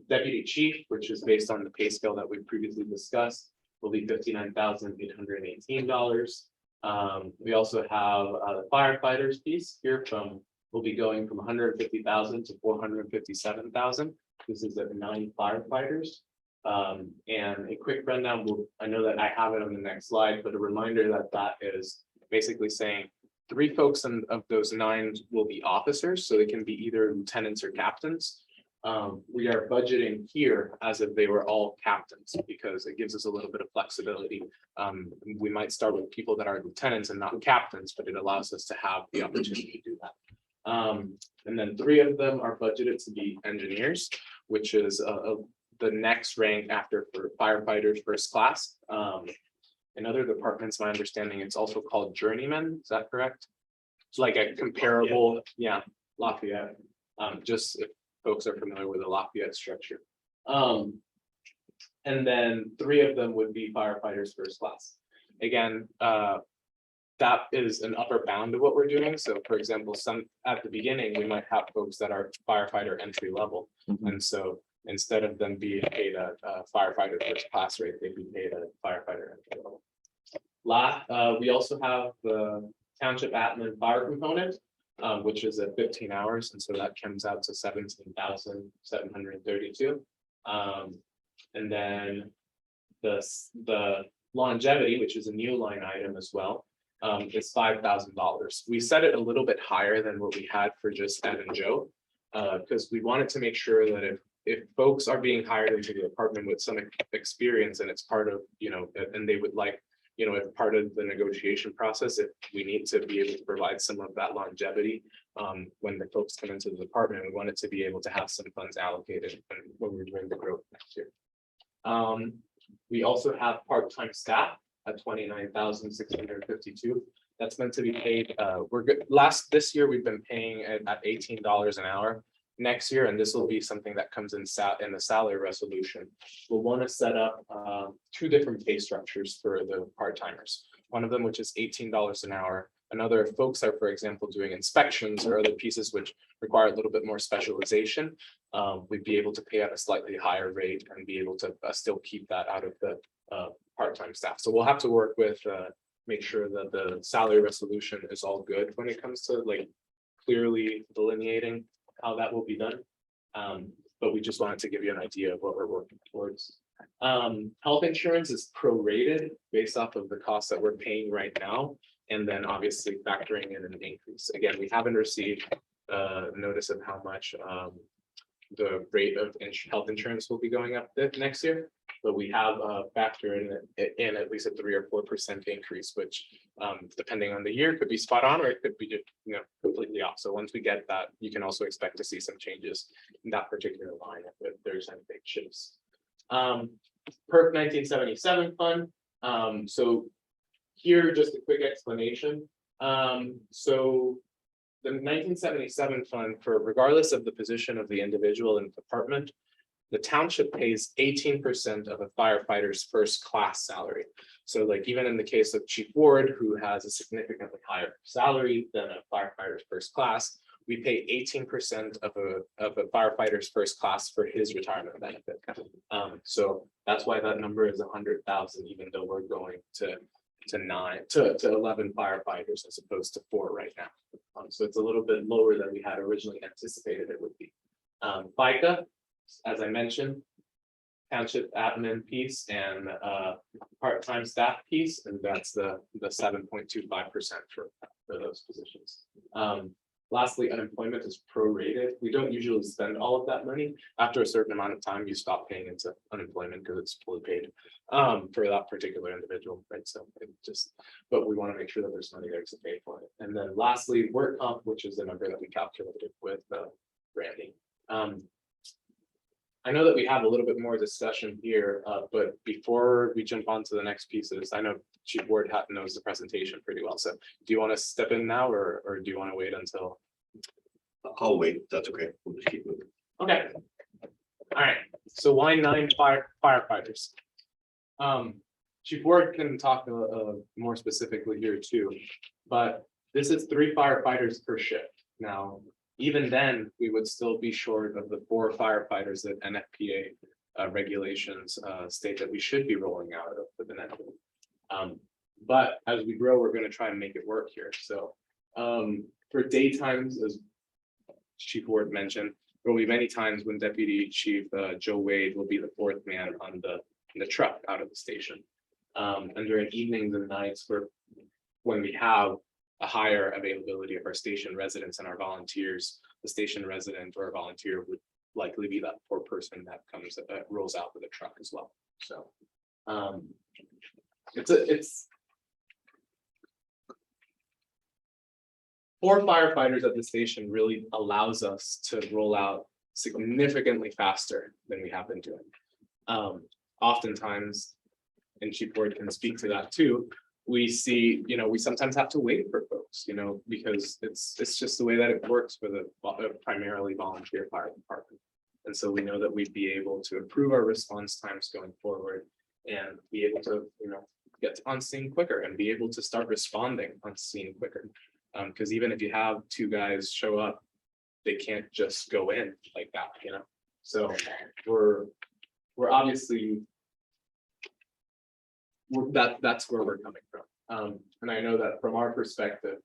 Deputy chief, which is based on the pay scale that we previously discussed, will be $59,818. We also have the firefighters piece here will be going from 150,000 to 457,000. This is at 9 firefighters. And a quick rundown, I know that I have it on the next slide, but a reminder that is basically saying 3 folks of those 9 will be officers, so they can be either lieutenants or captains. We are budgeting here as if they were all captains because it gives us a little bit of flexibility. We might start with people that are lieutenants and not captains, but it allows us to have the opportunity to do that. And then 3 of them are budgeted to be engineers, which is the next rank after for firefighters first class. In other departments, my understanding, it's also called journeyman. Is that correct? It's like a comparable, yeah, Lafayette. Just if folks are familiar with the Lafayette structure. And then 3 of them would be firefighters first class. Again, that is an upper bound of what we're doing. So for example, at the beginning, we might have folks that are firefighter entry level. And so instead of them being paid a firefighter first class rate, they'd be paid a firefighter entry level. We also have the township admin fire component, which is at 15 hours. And so that comes out to 17,732. And then the longevity, which is a new line item as well, is $5,000. We set it a little bit higher than what we had for just Ed and Joe, because we wanted to make sure that if folks are being hired into the department with some experience and it's part of, and they would like, if part of the negotiation process, if we need to be able to provide some of that longevity when the folks come into the department, we wanted to be able to have some funds allocated when we're doing the growth next year. We also have part-time staff at 29,652. That's meant to be paid. We're good. This year we've been paying at $18 an hour. Next year, and this will be something that comes in the salary resolution, we'll want to set up 2 different pay structures for the part-timers. One of them, which is $18 an hour. Another, if folks are, for example, doing inspections or other pieces which require a little bit more specialization, we'd be able to pay at a slightly higher rate and be able to still keep that out of the part-time staff. So we'll have to work with make sure that the salary resolution is all good when it comes to like clearly delineating how that will be done. But we just wanted to give you an idea of what we're working towards. Health insurance is prorated based off of the costs that we're paying right now, and then obviously factoring in an increase. Again, we haven't received notice of how much the rate of health insurance will be going up next year, but we have factored in at least a 3 or 4% increase, which depending on the year could be spot on or it could be completely off. So once we get that, you can also expect to see some changes in that particular line if there's any big shifts. PERC 1977 fund. So here, just a quick explanation. So the 1977 fund, for regardless of the position of the individual in the department, the township pays 18% of a firefighter's first class salary. So like even in the case of Chief Ward, who has a significantly higher salary than a firefighter's first class, we pay 18% of a firefighter's first class for his retirement benefit. So that's why that number is 100,000, even though we're going to 11 firefighters as opposed to 4 right now. So it's a little bit lower than we had originally anticipated it would be. FICA, as I mentioned, township admin piece and part-time staff piece, and that's the 7.25% for those positions. Lastly, unemployment is prorated. We don't usually spend all of that money. After a certain amount of time, you stop paying into unemployment because it's fully paid for that particular individual, right? So but we want to make sure that there's money there to pay for it. And then lastly, work comp, which is the number that we calculated with Randy. I know that we have a little bit more discussion here, but before we jump on to the next pieces, I know Chief Ward knows the presentation pretty well. So do you want to step in now or do you want to wait until? I'll wait. That's okay. We'll just keep moving. Okay. All right. So why 9 firefighters? Chief Ward can talk more specifically here too, but this is 3 firefighters per shift. Now, even then, we would still be short of the 4 firefighters that NFPA regulations state that we should be rolling out of the net. But as we grow, we're going to try and make it work here. So for daytimes, as Chief Ward mentioned, there will be many times when Deputy Chief Joe Wade will be the 4th man on the truck out of the station. And during evenings and nights when we have a higher availability of our station residents and our volunteers, the station resident or a volunteer would likely be that 4th person that comes rolls out with a truck as well. So it's 4 firefighters at the station really allows us to roll out significantly faster than we have been doing. Oftentimes, and Chief Ward can speak to that too, we see, we sometimes have to wait for folks, because it's just the way that it works for the primarily volunteer fire department. And so we know that we'd be able to improve our response times going forward and be able to, get on scene quicker and be able to start responding on scene quicker. Because even if you have 2 guys show up, they can't just go in like that, So we're obviously that's where we're coming from. And I know that from our perspective,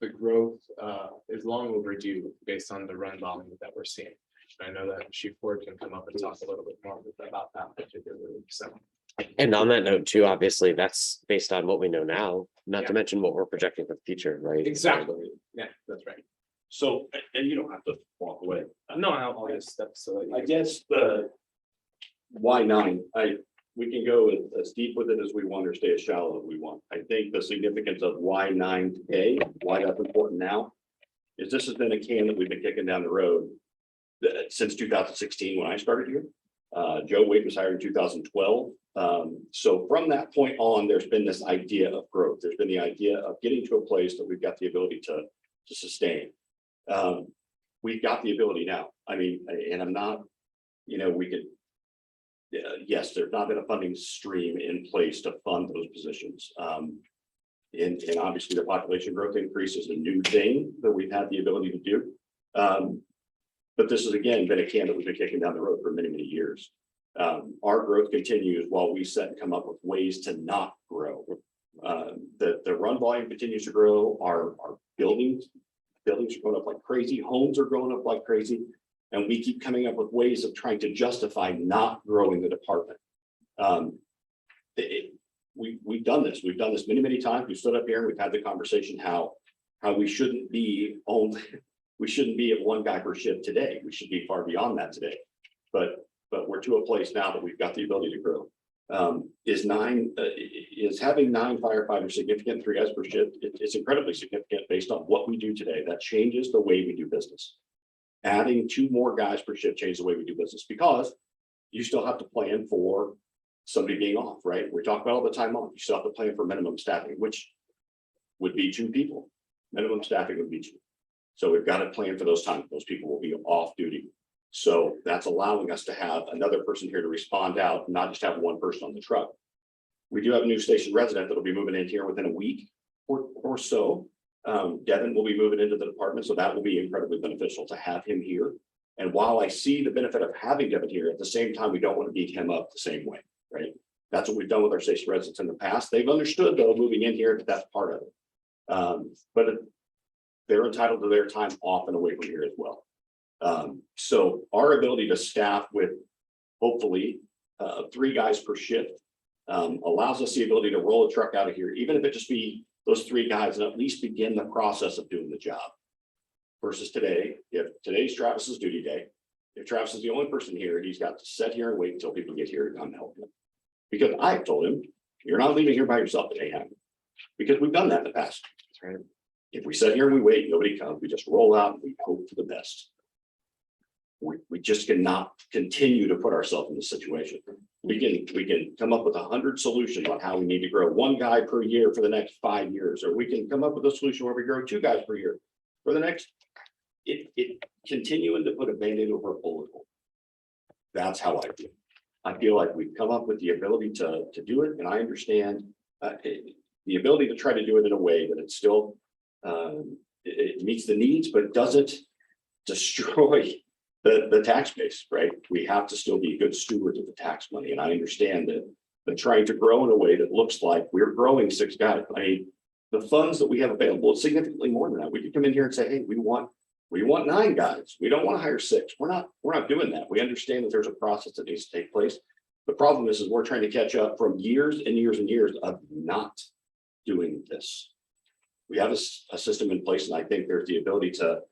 the growth is long overdue based on the run volume that we're seeing. I know that Chief Ford can come up and talk a little bit more about that particularly. So, And on that note too, obviously, that's based on what we know now, not to mention what we're projecting for the future, right? exactly. Yeah, that's right. So, and you don't have to walk away. No, I'll just step so. I guess the why 9, we can go as deep with it as we want or stay as shallow as we want. I think the significance of why 9 today, why that's important now, is this has been a can that we've been kicking down the road since 2016 when I started here. Joe Wade was hired in 2012. So from that point on, there's been this idea of growth. There's been the idea of getting to a place that we've got the ability to sustain. We've got the ability now. I mean, and I'm not, we could, yes, there's not been a funding stream in place to fund those positions. And obviously the population growth increase is a new thing that we've had the ability to do. But this has again been a can that we've been kicking down the road for many, many years. Our growth continues while we set and come up with ways to not grow. The run volume continues to grow. Our buildings are going up like crazy. Homes are growing up like crazy. And we keep coming up with ways of trying to justify not growing the department. We've done this. We've done this many, many times. We stood up here and we've had the conversation how we shouldn't be only. We shouldn't be at 1 guy per shift today. We should be far beyond that today. But we're to a place now that we've got the ability to grow. Is having 9 firefighters significant, 3 guys per shift? It's incredibly significant based on what we do today. That changes the way we do business. Adding 2 more guys per shift changes the way we do business because you still have to plan for somebody being off, right? We talk about all the time off. You still have to plan for minimum staffing, which would be 2 people. Minimum staffing would be 2. So we've got to plan for those times. Those people will be off duty. So that's allowing us to have another person here to respond out, not just have 1 person on the truck. We do have a new station resident that'll be moving in here within a week or so. Devin will be moving into the department, so that will be incredibly beneficial to have him here. And while I see the benefit of having Devin here, at the same time, we don't want to beat him up the same way, right? That's what we've done with our station residents in the past. They've understood though, moving in here, that's part of it. But they're entitled to their time off and away from here as well. So our ability to staff with hopefully 3 guys per shift allows us the ability to roll a truck out of here, even if it just be those 3 guys, and at least begin the process of doing the job. Versus today, if today's Travis's duty day, if Travis is the only person here, he's got to sit here and wait until people get here to come help him. Because I've told him, you're not leaving here by yourself today, because we've done that in the past. That's right. If we sit here and we wait, nobody comes, we just roll out and we hope for the best. We just cannot continue to put ourselves in this situation. We can come up with 100 solutions on how we need to grow 1 guy per year for the next 5 years, or we can come up with a solution where we grow 2 guys per year for the next. It continuing to put a band-aid over a bullet hole. That's how I feel. I feel like we've come up with the ability to do it, and I understand the ability to try to do it in a way that it's still it meets the needs, but doesn't destroy the tax base, right? We have to still be good stewards of the tax money, and I understand that. But trying to grow in a way that looks like we're growing 6 guys. I mean, the funds that we have available is significantly more than that. We could come in here and say, hey, we want 9 guys. We don't want to hire 6. We're not doing that. We understand that there's a process that needs to take place. The problem is we're trying to catch up from years and years and years of not doing this. We have a system in place, and I think there's the ability to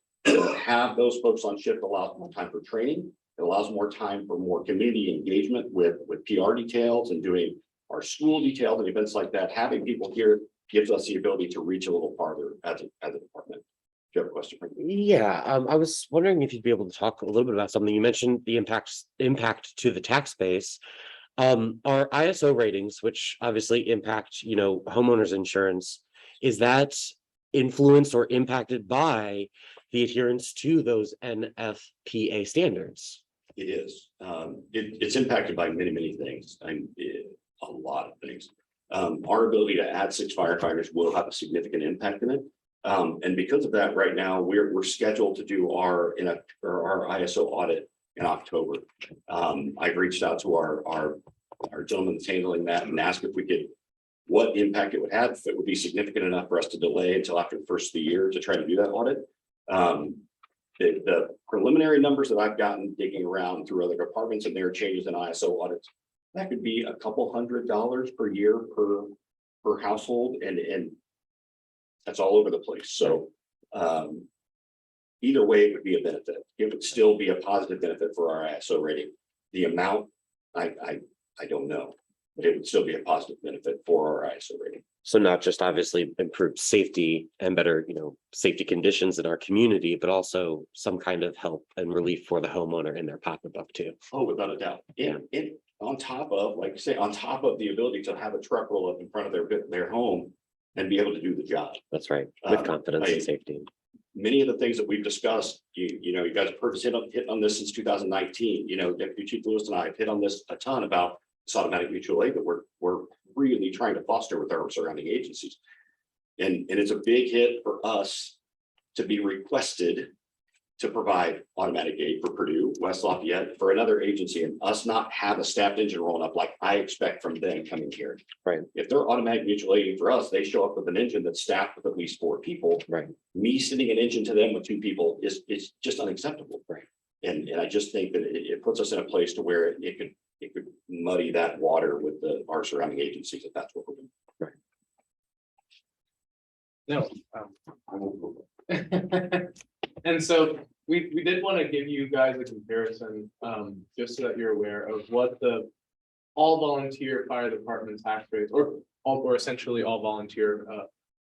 have those folks on shift allows more time for training. It allows more time for more community engagement with PR details and doing our school details and events like that. Having people here gives us the ability to reach a little farther as a department. Do you have a question? Yeah, I was wondering if you'd be able to talk a little bit about something. You mentioned the impact to the tax base. Our ISO ratings, which obviously impact, homeowners insurance, is that influenced or impacted by the adherence to those NFPA standards? It is. It's impacted by many things. A lot of things. Our ability to add 6 firefighters will have a significant impact in it. And because of that, right now we're scheduled to do our ISO audit in October. I've reached out to our gentleman that's handling that and asked what impact it would have, if it would be significant enough for us to delay until after the first of the year to try to do that audit. The preliminary numbers that I've gotten digging around through other departments and their changes in ISO audits, that could be a couple $100 per year per household, and that's all over the place. So either way, it would be a benefit. It would still be a positive benefit for our ISO rating. The amount, I don't know, but it would still be a positive benefit for our ISO rating. So not just obviously improved safety and better, safety conditions in our community, but also some kind of help and relief for the homeowner in their pocketbook too. Oh, without a doubt. And on top of, like you say, on top of the ability to have a truck roll up in front of their home and be able to do the job. That's right. With confidence and safety. Many of the things that we've discussed, you guys have heard us hit on this since 2019. Deputy Chief Lewis and I have hit on this a ton about this automatic mutual aid that we're really trying to foster with our surrounding agencies. And it's a big hit for us to be requested to provide automatic aid for Purdue, West Lafayette, for another agency, and us not have a staffed engine rolling up like I expect from them coming here. Right. If they're automatic mutual aiding for us, they show up with an engine that's staffed with at least 4 people. Right. Me sending an engine to them with 2 people is just unacceptable. Right. And I just think that it puts us in a place to where it could muddy that water with our surrounding agencies, if that's what we're doing. No. And so we did want to give you guys a comparison, just so that you're aware of what the all volunteer fire department tax rates, or essentially all volunteer.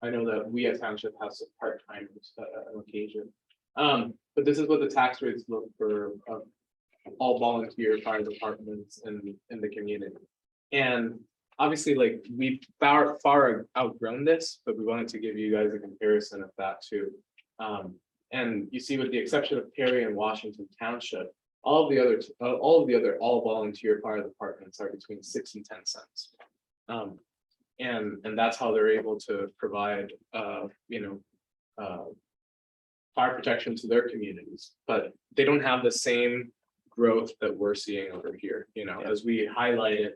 I know that we as Township have some part-timers on occasion. But this is what the tax rates look for all volunteer fire departments in the community. And obviously, like, we've far outgrown this, but we wanted to give you guys a comparison of that too. And you see, with the exception of Perry and Washington Township, all of the other all volunteer fire departments are between 6 and 10 cents. And that's how they're able to provide fire protection to their communities, but they don't have the same growth that we're seeing over here, as we highlighted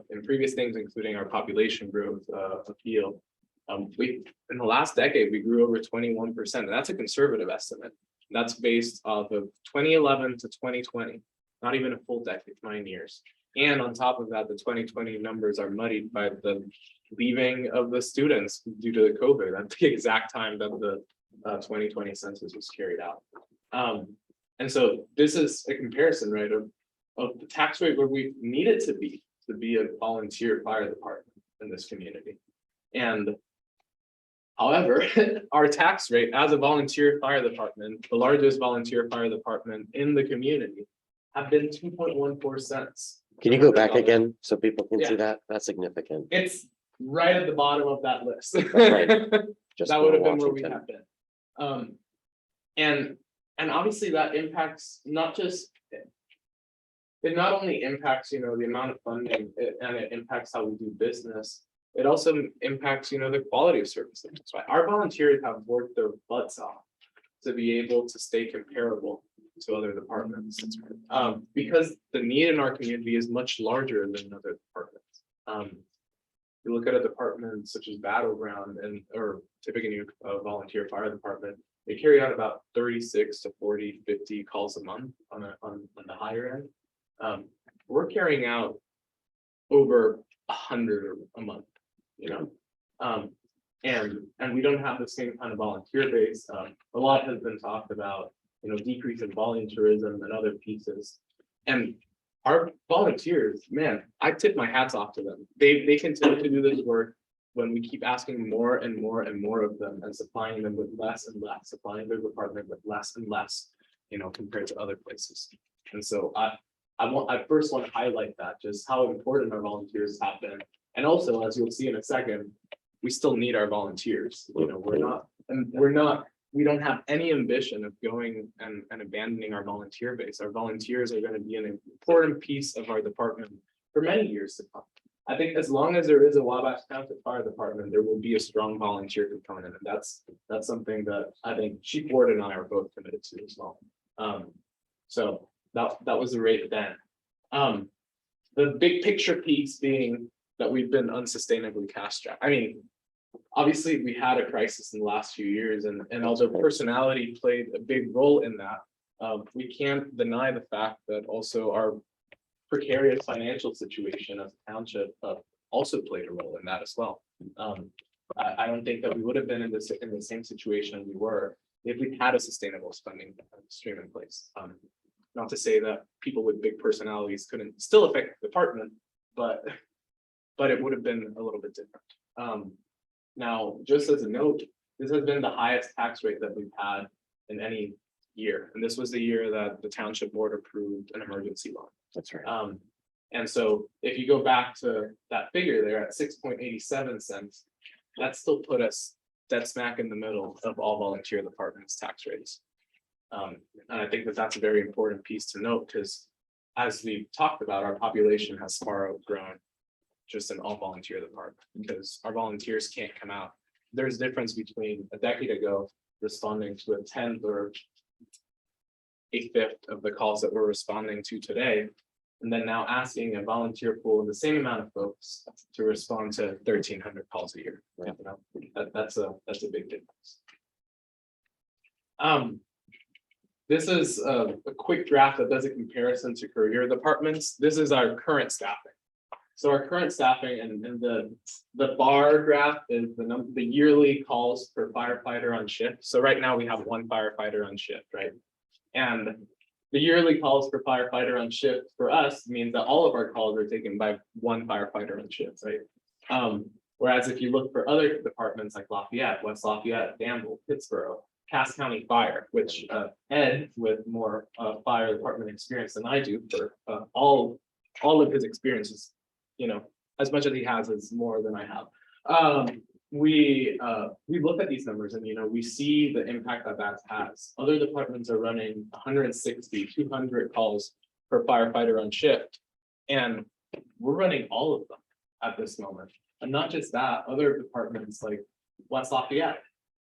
in previous things, including our population growth appeal. In the last decade, we grew over 21%, and that's a conservative estimate. That's based off of 2011 to 2020, not even a full decade, 9 years. And on top of that, the 2020 numbers are muddied by the leaving of the students due to the COVID. That's the exact time that the 2020 census was carried out. And so this is a comparison, right, of the tax rate where we need it to be a volunteer fire department in this community. And however, our tax rate as a volunteer fire department, the largest volunteer fire department in the community, have been 2.14 cents. Can you go back again so people can Yeah. see that? That's significant. It's right at the bottom of that list. Right. Just That would have been where we Washington. have been. And obviously that impacts not just, it not only impacts, the amount of funding and it impacts how we do business. It also impacts, the quality of services. That's why our volunteers have worked their butts off to be able to stay comparable to other departments. Because the need in our community is much larger than other departments. You look at a department such as Battleground or typically a volunteer fire department, they carry out about 36 to 40, 50 calls a month on the higher end. We're carrying out over 100 a month, and we don't have the same kind of volunteer base. A lot has been talked about, decrease in volunteerism and other pieces. And our volunteers, man, I tip my hats off to them. They continue to do this work when we keep asking more and more and more of them and supplying them with less and less, supplying their department with less and less, compared to other places. And so I first want to highlight that, just how important our volunteers have been. And also, as you'll see in a second, we still need our volunteers. We don't have any ambition of going and abandoning our volunteer base. Our volunteers are going to be an important piece of our department for many years to come. I think as long as there is a Wabash Township Fire Department, there will be a strong volunteer component, and that's something that I think Chief Ward and I are both committed to as well. So that was the rate then. The big picture piece being that we've been unsustainably cash-strapped. I mean, obviously we had a crisis in the last few years, and although personality played a big role in that, we can't deny the fact that also our precarious financial situation as a township also played a role in that as well. I don't think that we would have been in the same situation we were if we had a sustainable funding stream in place. Not to say that people with big personalities couldn't still affect the department, but it would have been a little bit different. Now, just as a note, this has been the highest tax rate that we've had in any year. And this was the year that the township board approved an emergency loan. That's right. And so if you go back to that figure there at 6.87 cents, that still put us dead smack in the middle of all volunteer departments' tax rates. And I think that that's a very important piece to note, because as we've talked about, our population has far outgrown just an all volunteer department, because our volunteers can't come out. There's a difference between a decade ago responding to a 10th or a fifth of the calls that we're responding to today, and then now asking a volunteer pool of the same amount of folks to respond to 1,300 calls a year. Right. That's a big difference. This is a quick draft that does a comparison to career departments. This is our current staffing. So our current staffing, and the bar graph is the yearly calls per firefighter on shift. So right now we have one firefighter on shift, right? And the yearly calls per firefighter on shift for us means that all of our calls are taken by one firefighter on shift, right? Whereas if you look for other departments like Lafayette, West Lafayette, Danville, Pittsboro, Cass County Fire, which Ed with more fire department experience than I do, for all of his experiences, as much as he has is more than I have. We look at these numbers and we see the impact that has. Other departments are running 160, 200 calls per firefighter on shift, and we're running all of them at this moment. And not just that, other departments like West Lafayette,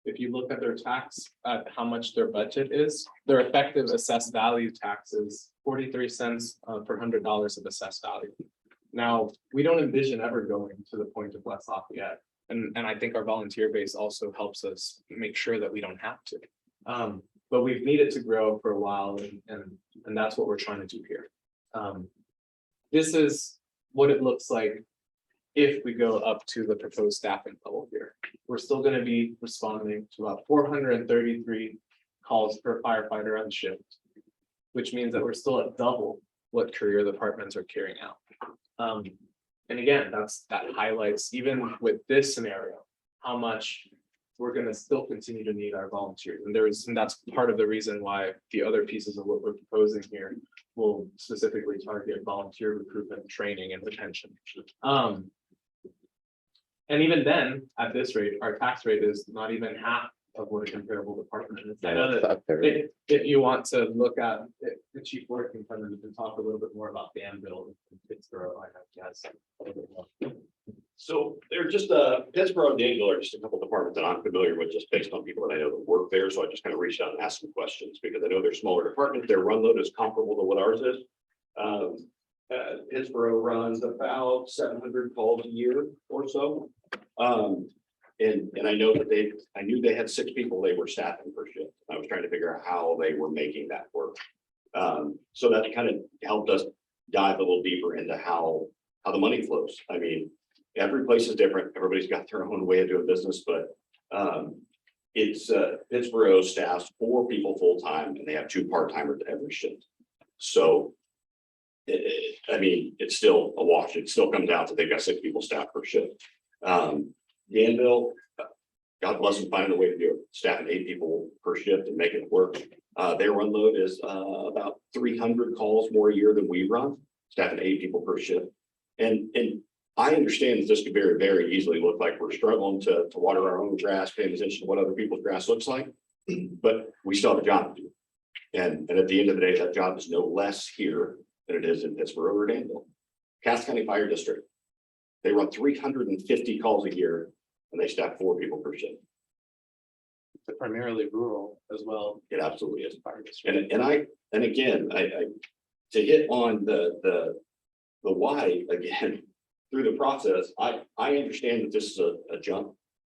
if you look at their tax, at how much their budget is, their effective assessed value tax is 43 cents per $100 of assessed value. Now, we don't envision ever going to the point of West Lafayette. And I think our volunteer base also helps us make sure that we don't have to. But we've needed to grow for a while, and that's what we're trying to do here. This is what it looks like if we go up to the proposed staffing level here. We're still going to be responding to about 433 calls per firefighter on shift, which means that we're still at double what career departments are carrying out. And again, that highlights, even with this scenario, how much we're going to still continue to need our volunteers. And that's part of the reason why the other pieces of what we're proposing here will specifically target volunteer recruitment, training, and retention. And even then, at this rate, our tax rate is not even half of what a comparable department is. I know that if you want to look at, the chief Ward can come in and talk a little bit more about Danville and Pittsburgh, I guess. So they're just, Pittsburgh and Danville are just a couple departments that I'm familiar with, just based on people that I know that work there. So I just kind of reached out and asked some questions because I know they're smaller departments. Their run load is comparable to what ours is. Pittsburgh runs about 700 calls a year or so. And I know that I knew they had 6 people they were staffing per shift. I was trying to figure out how they were making that work. So that kind of helped us dive a little deeper into how the money flows. I mean, every place is different. Everybody's got their own way of doing business, but it's Pittsburgh staffs 4 people full-time and they have 2 part-timers every shift. So I mean, it's still a wash. It still comes out to they've got 6 people staffed per shift. Danville, God bless them, finding a way to do it, staffing 8 people per shift and making it work. Their run load is about 300 calls more a year than we run, staffing 8 people per shift. And I understand that this could very, very easily look like we're struggling to water our own grass, paying attention to what other people's grass looks like, but we still have a job to do. And at the end of the day, that job is no less here than it is in Pittsburgh or Danville. Cass County Fire District, they run 350 calls a year and they staff 4 people per shift. It's primarily rural as well. It absolutely is. Fire district. And again, I to hit on the why again through the process, I understand that this is a jump.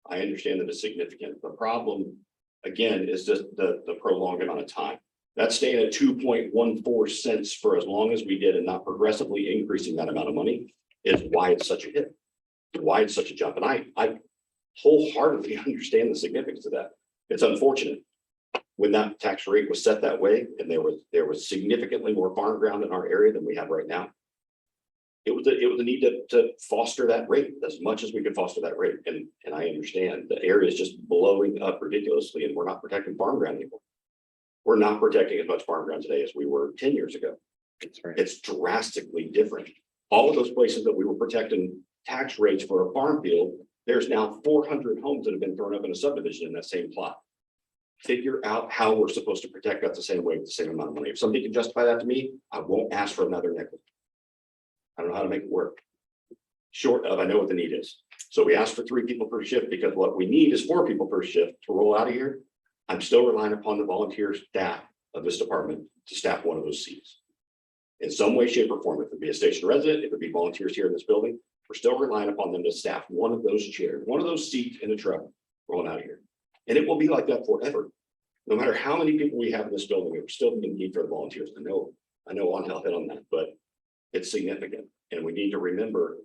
I understand that it's significant. The problem again is just the prolonged amount of time. That's staying at 2.14 cents for as long as we did and not progressively increasing that amount of money is why it's such a hit, why it's such a jump. And I wholeheartedly understand the significance of that. It's unfortunate when that tax rate was set that way and there was significantly more farm ground in our area than we have right now. It was a need to foster that rate as much as we could foster that rate. And I understand the area is just blowing up ridiculously and we're not protecting farm ground anymore. We're not protecting as much farm ground today as we were 10 years ago. That's right. It's drastically different. All of those places that we were protecting tax rates for a farm field, there's now 400 homes that have been thrown up in a subdivision in that same plot. Figure out how we're supposed to protect that the same way with the same amount of money. If somebody can justify that to me, I won't ask for another nickel. I don't know how to make it work. Short of, I know what the need is. So we asked for 3 people per shift because what we need is 4 people per shift to roll out of here. I'm still relying upon the volunteer staff of this department to staff one of those seats. In some way, shape, or form, it could be a station resident, it could be volunteers here in this building. We're still relying upon them to staff one of those chairs, one of those seats in a truck rolling out of here. And it will be like that forever. No matter how many people we have in this building, we're still going to need for the volunteers. I know on health hit on that, but it's significant. And we need to remember,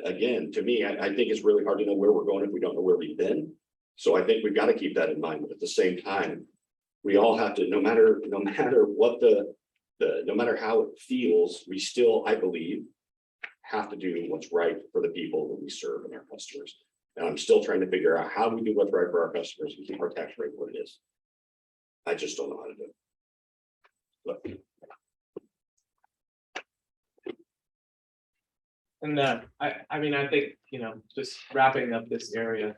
again, to me, I think it's really hard to know where we're going if we don't know where we've been. So I think we've got to keep that in mind. But at the same time, we all have to, no matter what no matter how it feels, we still, I believe, have to do what's right for the people that we serve and our customers. And I'm still trying to figure out how we do what's right for our customers and keep our tax rate what it is. I just don't know how to do it. But And I mean, I think, just wrapping up this area,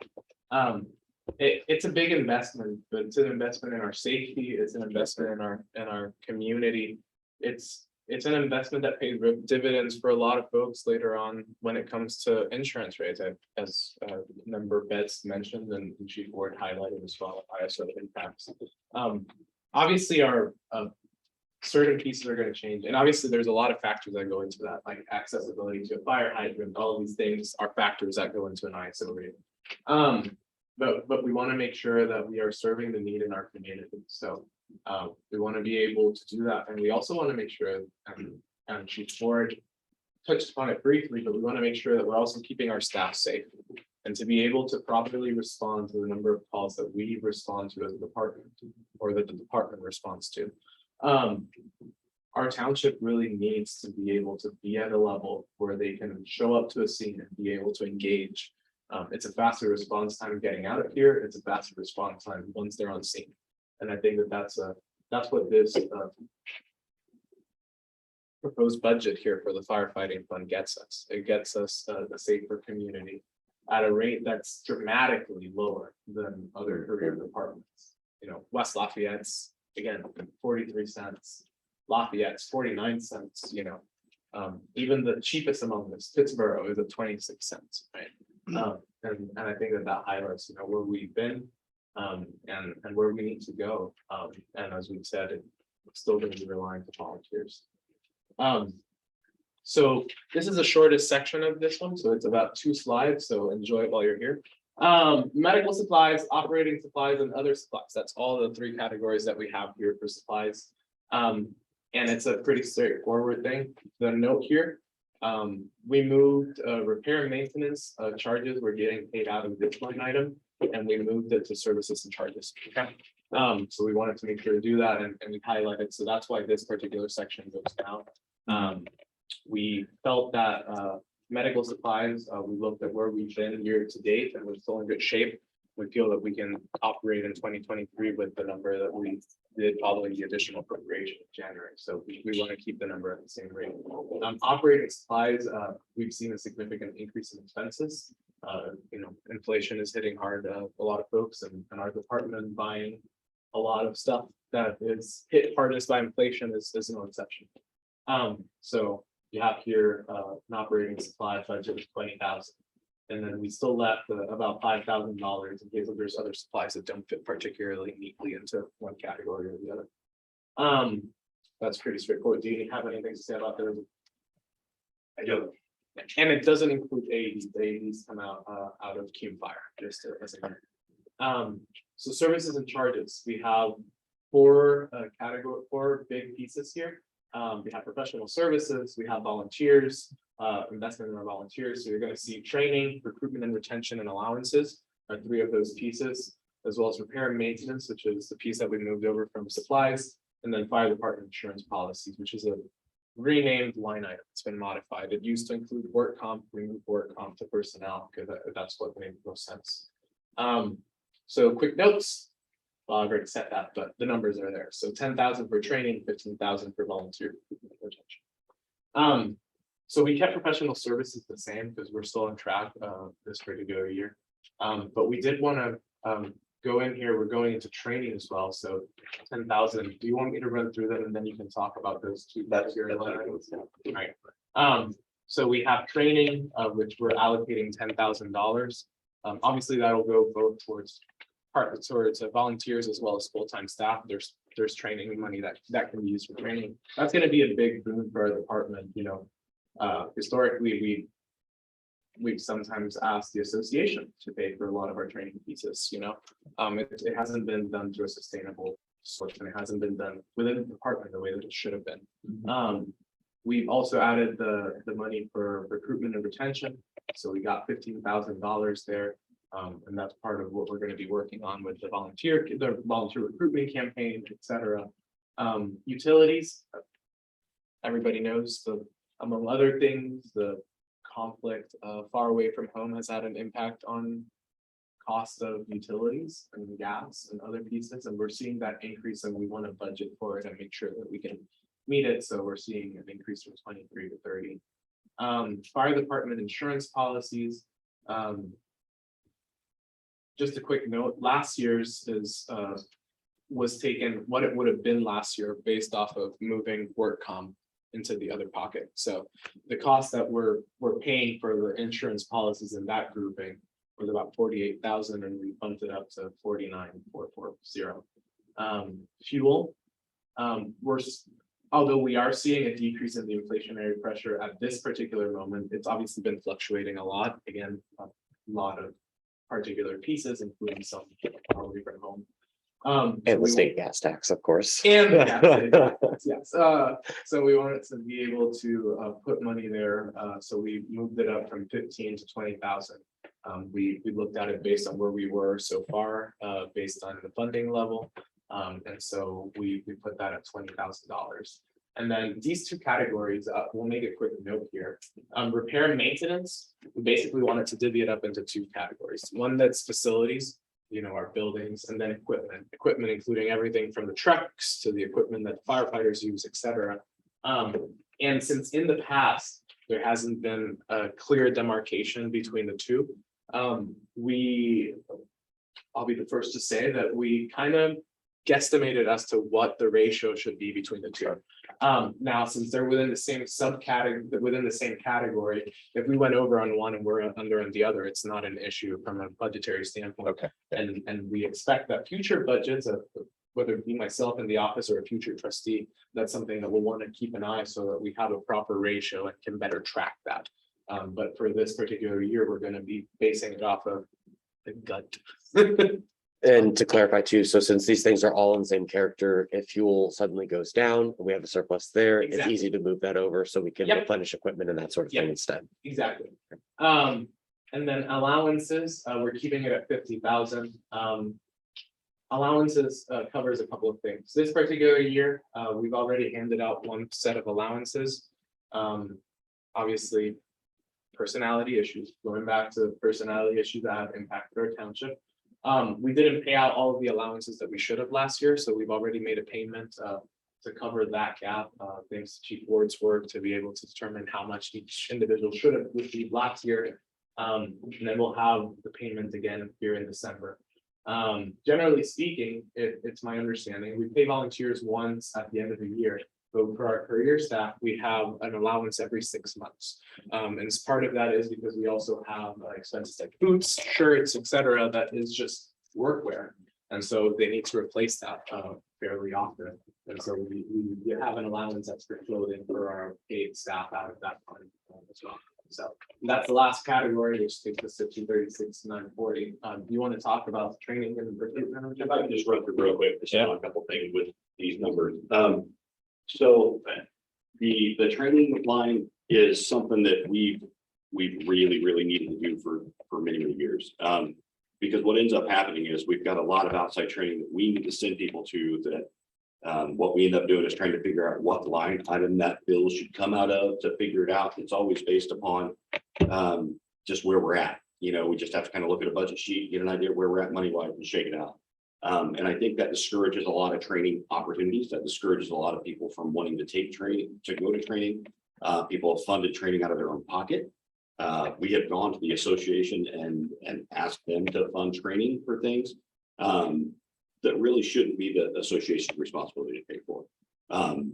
it's a big investment, but it's an investment in our safety, it's an investment in our community. It's an investment that pays dividends for a lot of folks later on when it comes to insurance rates, as member Betts mentioned and Chief Ward highlighted as well, ISO impacts. Obviously our certain pieces are going to change. And obviously there's a lot of factors that go into that, like accessibility to a fire hydrant, all of these things are factors that go into an ISO rate. But we want to make sure that we are serving the need in our community. So we want to be able to do that. And we also want to make sure, and Chief Ford touched upon it briefly, but we want to make sure that we're also keeping our staff safe and to be able to properly respond to the number of calls that we respond to as a department or that the department responds to. Our township really needs to be able to be at a level where they can show up to a scene and be able to engage. It's a faster response time getting out of here. It's a faster response time once they're on scene. And I think that's what this proposed budget here for the firefighting fund gets us. It gets us a safer community at a rate that's dramatically lower than other career departments. West Lafayette's again 43 cents. Lafayette's 49 cents, you know. Even the cheapest among this, Pittsburgh, is at 26 cents, right? And I think that highlights, you know, where we've been, and where we need to go. And as we've said, it's still going to be relying on volunteers. So this is the shortest section of this one, so it's about 2 slides, so enjoy it while you're here. Medical supplies, operating supplies, and other supplies. That's all the 3 categories that we have here for supplies. And it's a pretty straightforward thing. The note here, we moved repair and maintenance charges were getting paid out of this line item, and we moved it to services and charges. Okay. So we wanted to make sure to do that, and we highlighted. So that's why this particular section goes down. We felt that medical supplies, we looked at where we've been year to date, and we're still in good shape. We feel that we can operate in 2023 with the number that we did following the additional appropriation in January. So we want to keep the number at the same rate. Operating supplies, we've seen a significant increase in expenses. You know, inflation is hitting hard a lot of folks, and our department buying a lot of stuff that is hit hardest by inflation is no exception. So you have here an operating supply budget of 20,000. And then we still left about $5,000 in case there's other supplies that don't fit particularly neatly into one category or the other. That's pretty straightforward. Do you have anything to say about those? I do. And it doesn't include AEDs. The AEDs come out of Cume Fire, just as a so services and charges. We have 4 big pieces here. We have professional services, we have volunteers, investment in our volunteers. So you're going to see training, recruitment and retention and allowances are 3 of those pieces, as well as repair and maintenance, which is the piece that we moved over from supplies, and then fire department insurance policies, which is a renamed line item. It's been modified. It used to include work comp, we moved work comp to personnel because that's what made the most sense. So quick notes. Well, I've already said that, but the numbers are there. So 10,000 for training, 15,000 for volunteer retention. So we kept professional services the same because we're still on track this particular year. But we did want to go in here. We're going into training as well. So 10,000. Do you want me to run through them and then you can talk about those 2? That's your right. So we have training, which we're allocating $10,000. Obviously, that'll go both towards volunteers as well as full-time staff. There's training money that can be used for training. That's going to be a big boon for our department. You know, historically we've sometimes asked the association to pay for a lot of our training pieces. You know, it hasn't been done through a sustainable source, and it hasn't been done within the department the way that it should have been. We've also added the money for recruitment and retention. So we got $15,000 there. And that's part of what we're going to be working on with the volunteer recruitment campaign, etc. Utilities, everybody knows among other things, the conflict far away from home has had an impact on cost of utilities and gas and other pieces, and we're seeing that increase, and we want to budget for it and make sure that we can meet it. So we're seeing an increase from 23 to 30. Fire department insurance policies. Just a quick note, last year's was taken what it would have been last year based off of moving work comp into the other pocket. So the cost that we're paying for the insurance policies in that grouping was about 48,000, and we bumped it up to 49,440. Fuel, although we are seeing a decrease in the inflationary pressure at this particular moment, it's obviously been fluctuating a lot. Again, a lot of particular pieces, including some probably from home. And the state gas tax, of course. And the gas tax, yes. So we wanted to be able to put money there. So we moved it up from 15 to 20,000. We looked at it based on where we were so far, based on the funding level. And so we put that at $20,000. And then these 2 categories, we'll make a quick note here. Repair and maintenance, we basically wanted to divvy it up into 2 categories. One that's facilities, you know, our buildings, and then equipment, including everything from the trucks to the equipment that firefighters use, etc. And since in the past, there hasn't been a clear demarcation between the 2, I'll be the first to say that we kind of guesstimated as to what the ratio should be between the two. Now, since they're within the same subcategory, within the same category, if we went over on one and we're under on the other, it's not an issue from a budgetary standpoint. Okay. And we expect that future budgets of whether it be myself in the office or a future trustee, that's something that we'll want to keep an eye so that we have a proper ratio and can better track that. But for this particular year, we're going to be basing it off of the gut. And to clarify too, so since these things are all in the same character, if fuel suddenly goes down, and we have a surplus there, it's Exactly. easy to move that over so we can Yep. replenish equipment and that sort of Yep. thing instead. Exactly. And then allowances, we're keeping it at 50,000. Allowances covers a couple of things. This particular year, we've already handed out one set of allowances. Obviously, personality issues, going back to personality issues that have impacted our township. We didn't pay out all of the allowances that we should have last year, so we've already made a payment to cover that gap. Thanks to Chief Ward's work to be able to determine how much each individual should have received last year. And then we'll have the payment again here in December. Generally speaking, it's my understanding, we pay volunteers once at the end of the year. But for our career staff, we have an allowance every 6 months. And as part of that is because we also have expenses like boots, shirts, etc. that is just workwear. And so they need to replace that fairly often. And so we have an allowance that's for clothing for our paid staff out of that fund as well. So that's the last category, which takes us to 236,940. Do you want to talk about training and recruitment? If I can just run through real quick, just on a couple things with these numbers. So the training line is something that we've really needed to do for many years. Because what ends up happening is we've got a lot of outside training that we need to send people to that. What we end up doing is trying to figure out what line item that bill should come out of to figure it out. It's always based upon just where we're at. You know, we just have to kind of look at a budget sheet, get an idea where we're at money wise and shake it out. And I think that discourages a lot of training opportunities. That discourages a lot of people from wanting to take training, to go to training. People have funded training out of their own pocket. We have gone to the association and asked them to fund training for things that really shouldn't be the association's responsibility to pay for.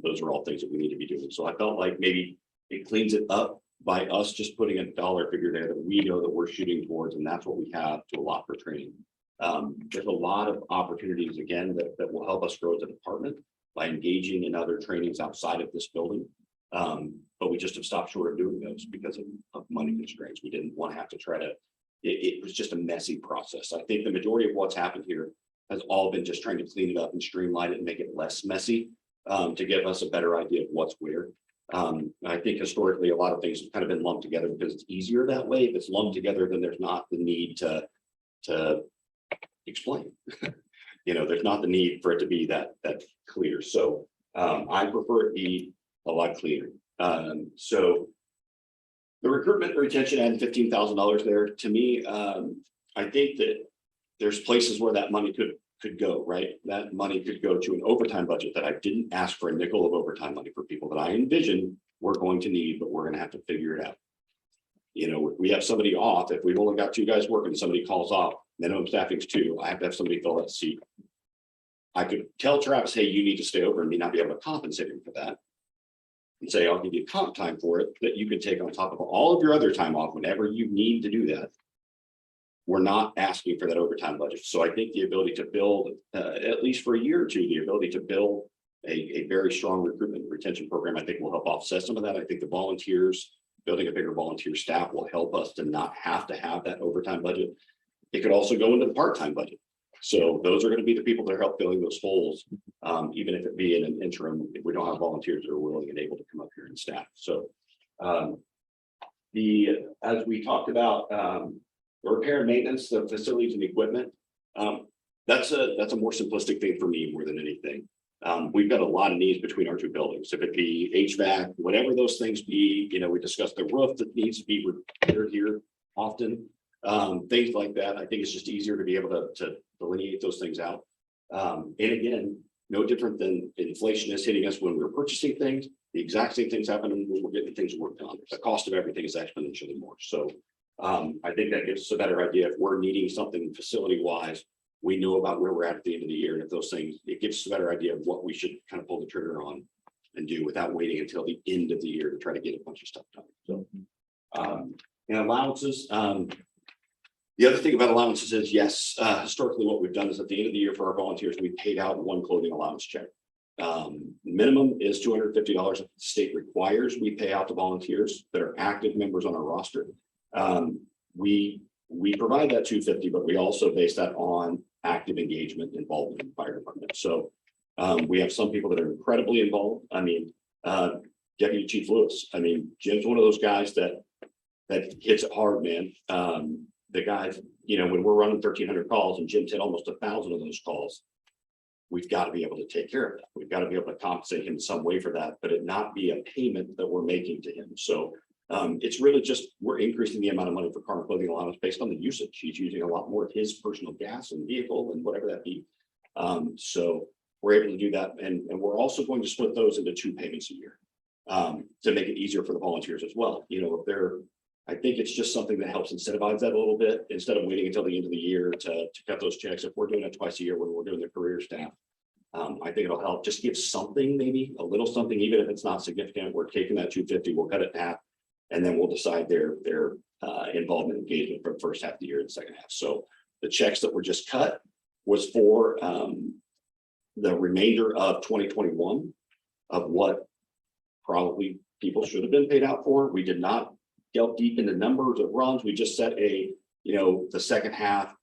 Those are all things that we need to be doing. So I felt like maybe it cleans it up by us just putting a dollar figure there that we know that we're shooting towards, and that's what we have to allot for training. There's a lot of opportunities, again, that will help us grow as a department by engaging in other trainings outside of this building. But we just have stopped short of doing those because of money constraints. We didn't want to have to try to, it was just a messy process. I think the majority of what's happened here has all been just trying to clean it up and streamline it and make it less messy to give us a better idea of what's where. I think historically, a lot of things have kind of been lumped together because it's easier that way. If it's lumped together, then there's not the need to explain. You know, there's not the need for it to be that clear. So I prefer it be a lot cleaner. So the recruitment retention added $15,000 there. To me, I think that there's places where that money could go, right? That money could go to an overtime budget that I didn't ask for a nickel of overtime money for people that I envision we're going to need, but we're going to have to figure it out. You know, if we have somebody off, if we've only got 2 guys working, somebody calls off, minimum staffing's 2, I have to have somebody fill that seat. I could tell Travis, hey, you need to stay over and me not be able to compensate him for that. And say, I'll give you comp time for it that you can take on top of all of your other time off whenever you need to do that. We're not asking for that overtime budget. So I think the ability to build, at least for a year or 2, the ability to build a very strong recruitment and retention program, I think will help offset some of that. I think the volunteers, building a bigger volunteer staff will help us to not have to have that overtime budget. It could also go into the part-time budget. So those are going to be the people that are help filling those holes, even if it be in an interim, if we don't have volunteers that are willing and able to come up here and staff. So as we talked about, the repair and maintenance, the facilities and equipment, that's a more simplistic thing for me more than anything. We've got a lot of needs between our 2 buildings. If it be HVAC, whatever those things be, you know, we discussed the roof that needs to be repaired here often, things like that. I think it's just easier to be able to delineate those things out. And again, no different than inflation is hitting us when we're purchasing things. The exact same things happen when we're getting things worked on. The cost of everything is exponentially more. So I think that gives us a better idea if we're needing something facility wise, we know about where we're at the end of the year. And if those things, it gives us a better idea of what we should kind of pull the trigger on and do without waiting until the end of the year to try to get a bunch of stuff done. So, and allowances, the other thing about allowances is, yes, historically, what we've done is at the end of the year for our volunteers, we paid out one clothing allowance check. Minimum is $250. The state requires we pay out to volunteers that are active members on our roster. We provide that $250, but we also base that on active engagement involvement in the fire department. So we have some people that are incredibly involved. I mean, Deputy Chief Lewis. I mean, Jim's one of those guys that hits it hard, man. The guys, you know, when we're running 1,300 calls and Jim's hit almost 1,000 of those calls, we've got to be able to take care of that. We've got to be able to compensate him in some way for that, but it not be a payment that we're making to him. So it's really just, we're increasing the amount of money for car and clothing allowance based on the usage. He's using a lot more of his personal gas and vehicle and whatever that be. So we're able to do that. And we're also going to split those into 2 payments a year to make it easier for the volunteers as well. You know, if they're, I think it's just something that helps incentivize that a little bit instead of waiting until the end of the year to cut those checks. If we're doing it twice a year when we're doing the career staff, I think it'll help just give something, maybe a little something, even if it's not significant. We're taking that 250, we'll cut it in half, and then we'll decide their involvement engagement for the first half of the year and the second half. So the checks that were just cut was for the remainder of 2021 of what probably people should have been paid out for. We did not delve deep into numbers of runs. We just set a, you know, the second half,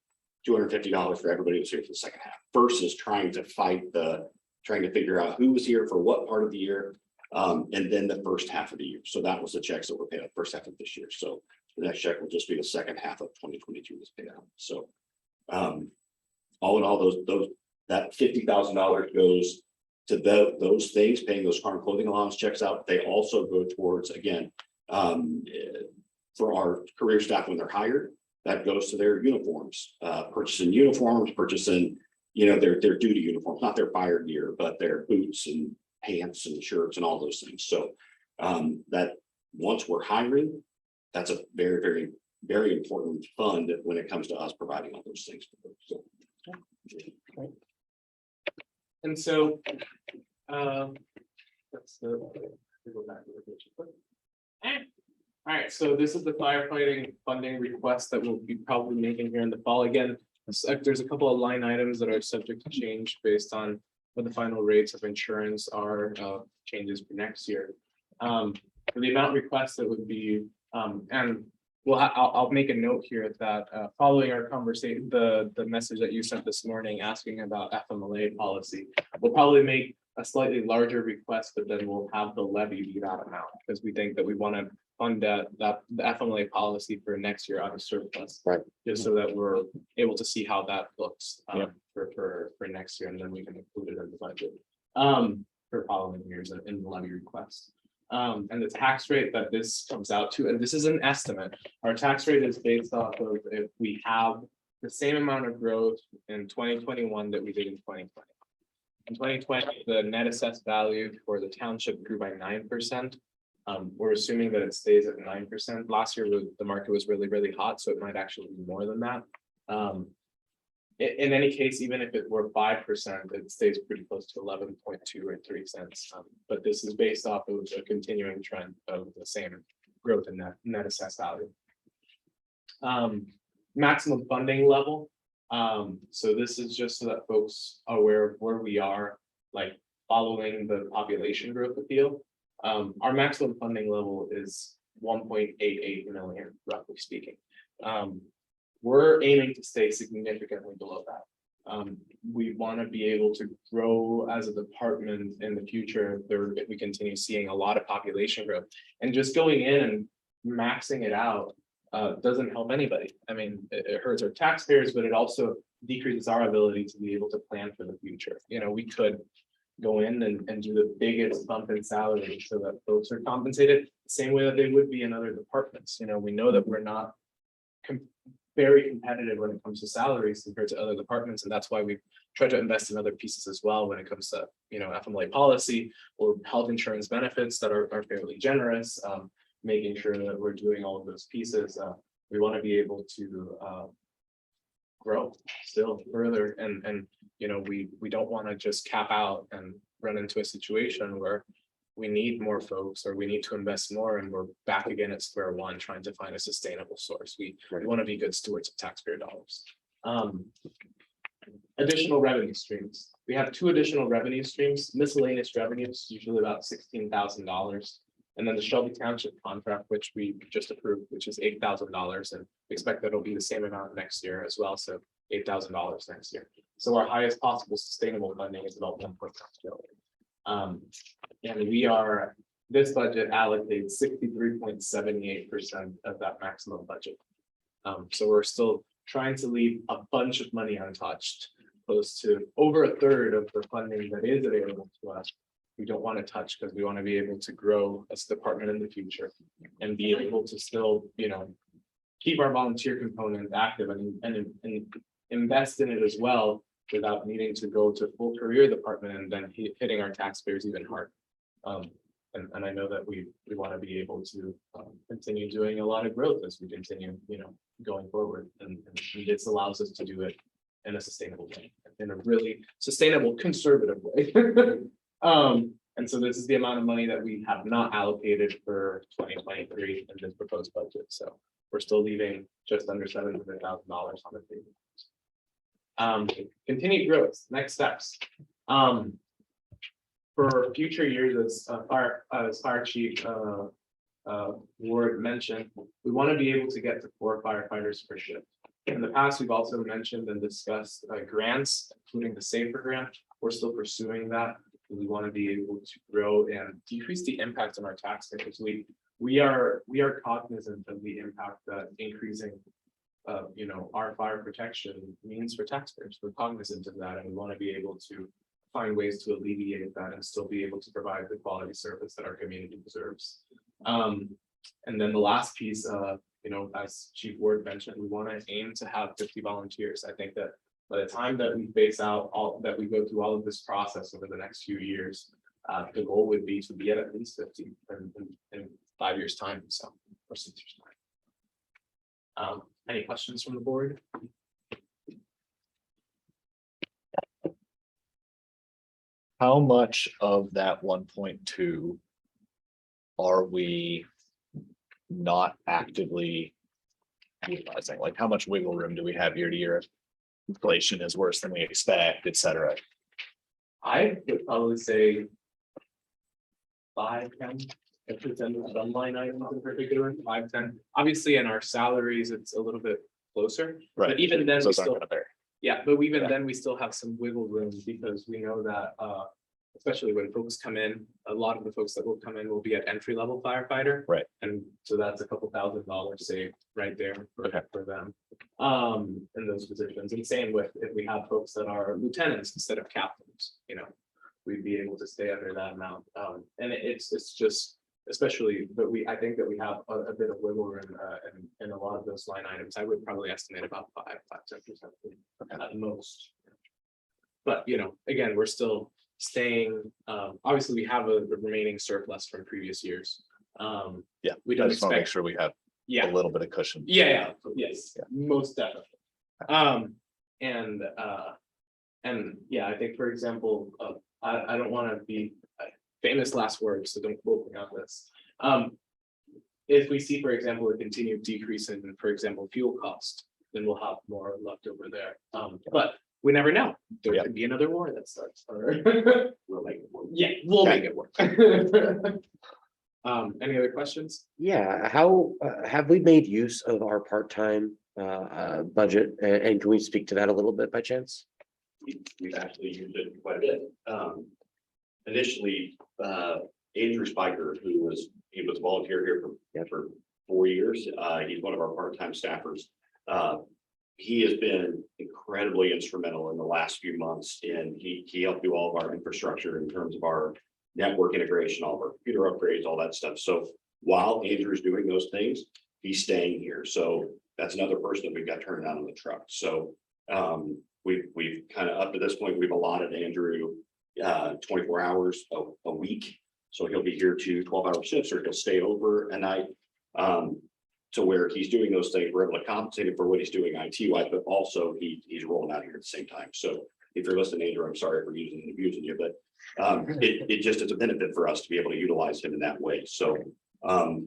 $250 for everybody who's here for the second half versus trying to figure out who was here for what part of the year. And then the first half of the year. So that was the checks that were paid out first half of this year. So the next check will just be the second half of 2022 was paid out. So all in all, that $50,000 goes to those things, paying those car and clothing allowance checks out. They also go towards, again, for our career staff when they're hired, that goes to their uniforms, purchasing uniforms, purchasing, you know, their duty uniforms, not their fire gear, but their boots and pants and shirts and all those things. So that once we're hiring, that's a very, very, very important fund when it comes to us providing all those things. So, And so, that's the, go back to the picture. All right, so this is the firefighting funding request that we'll be probably making here in the fall. Again, there's a couple of line items that are subject to change based on what the final rates of insurance are, changes for next year. For the amount requested would be, and I'll make a note here that following our conversation, the message that you sent this morning asking about FMLA policy, we'll probably make a slightly larger request, but then we'll have the levy be that amount because we think that we want to fund the FMLA policy for next year out of surplus, right? Just so that we're able to see how that looks for next year, and then we can include it in the budget for following years in the levy request. And the tax rate that this comes out to, and this is an estimate, our tax rate is based off of if we have the same amount of growth in 2021 that we did in 2020. In 2020, the net assessed value for the township grew by 9%. We're assuming that it stays at 9%. Last year, the market was really, really hot, so it might actually be more than that. In any case, even if it were 5%, it stays pretty close to 11.2 or 3 cents. But this is based off of a continuing trend of the same growth in net assessed value. Maximum funding level. So this is just so that folks are aware of where we are, like following the population growth appeal. Our maximum funding level is 1.88 million, roughly speaking. We're aiming to stay significantly below that. We want to be able to grow as a department in the future if we continue seeing a lot of population growth. And just going in and maxing it out doesn't help anybody. I mean, it hurts our taxpayers, but it also decreases our ability to be able to plan for the future. You know, we could go in and do the biggest bump in salary so that folks are compensated the same way that they would be in other departments. You know, we know that we're not very competitive when it comes to salaries compared to other departments, and that's why we try to invest in other pieces as well when it comes to, you know, FMLA policy or health insurance benefits that are fairly generous, making sure that we're doing all of those pieces. We want to be able to grow still further, and we don't want to just cap out and run into a situation where we need more folks or we need to invest more and we're back again at square one trying to find a sustainable source. We want to be good stewards of taxpayer dollars. Additional revenue streams. We have 2 additional revenue streams, miscellaneous revenues, usually about $16,000. And then the Shelby Township contract, which we just approved, which is $8,000, and we expect that it'll be the same amount next year as well. So $8,000 next year. So our highest possible sustainable funding is about 1.6 billion. And this budget allocates 63.78% of that maximum budget. So we're still trying to leave a bunch of money untouched, close to over a third of the funding that is available to us. We don't want to touch because we want to be able to grow as a department in the future and be able to still, keep our volunteer component active and invest in it as well without needing to go to full career department and then hitting our taxpayers even harder. And I know that we want to be able to continue doing a lot of growth as we continue, going forward. And this allows us to do it in a sustainable way, in a really sustainable, conservative way. And so this is the amount of money that we have not allocated for 2023 in this proposed budget. So we're still leaving just under $700,000 on the table. Continued growth, next steps. For future years, as Fire Chief Ward mentioned, we want to be able to get to 4 firefighters per shift. In the past, we've also mentioned and discussed grants, including the SAFER grant. We're still pursuing that. We want to be able to grow and decrease the impact on our taxpayers. We are cognizant of the impact that increasing our fire protection means for taxpayers. We're cognizant of that, and we want to be able to find ways to alleviate that and still be able to provide the quality service that our community deserves. And then the last piece, as Chief Ward mentioned, we want to aim to have 50 volunteers. I think that by the time that we phase out we go through all of this process over the next few years, the goal would be to be at least 50 in 5 years' time, so, or 6 years' time. Any questions from the board? How much of that 1.2 are we not actively utilizing? Like, how much wiggle room do we have year to year if inflation is worse than we expect, et cetera? I would probably say 5-10% of some line items in particular, 5-10. Obviously, in our salaries, it's a little bit closer. Right. But even then, Those aren't gonna vary. yeah, but even then, we still have some wiggle room because we know that, especially when folks come in, a lot of the folks that will come in will be at entry-level firefighter. Right. And so that's a couple $1,000 saved right there for them. In those positions. And same with if we have folks that are lieutenants instead of captains, we'd be able to stay under that amount. And it's just, especially, but I think that we have a bit of wiggle room in a lot of those line items. I would probably estimate about 5-10% at most. But again, we're still staying. Obviously, we have a remaining surplus from previous years. Yeah, we don't just want to make expect. sure we have a little bit of cushion. Yes, most definitely. And yeah, I think, for example, I don't want to be famous last words, so don't quote me on this. If we see, for example, a continued decrease in, for example, fuel cost, then we'll have more left over there. But we never know. There could be another war that starts. We'll make it work. Yeah, we'll make it work. Any other questions? Yeah, how have we made use of our part-time budget? And can we speak to that a little bit by chance? We've actually used it quite a bit. Initially, Andrew Spiker, he was a volunteer here for 4 years. He's one of our part-time staffers. He has been incredibly instrumental in the last few months, and he helped do all of our infrastructure in terms of our network integration, all of our computer upgrades, all that stuff. So while Andrew's doing those things, he's staying here. So that's another person that we've got turned on the truck. So we've kind of, up to this point, we've allotted Andrew 24 hours a week. So he'll be here 2 12-hour shifts, or he'll stay over a night. to where he's doing those things, we're able to compensate him for what he's doing IT wise, but also he's rolling out here at the same time. So if you're listening, Andrew, I'm sorry for using and abusing you, but it just is a benefit for us to be able to utilize him in that way. So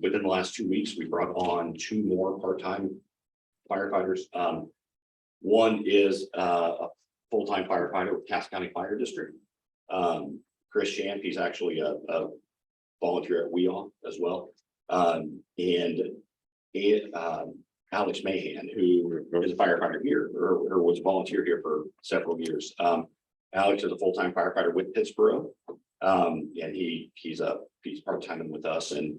within the last 2 weeks, we brought on 2 more part-time firefighters. One is a full-time firefighter with Cass County Fire District. Chris Shamp, he's actually a volunteer at WEON as well. Alex Mahan, who is a firefighter here or was a volunteer here for several years. Alex is a full-time firefighter with Pittsburgh. And he's part-time with us, and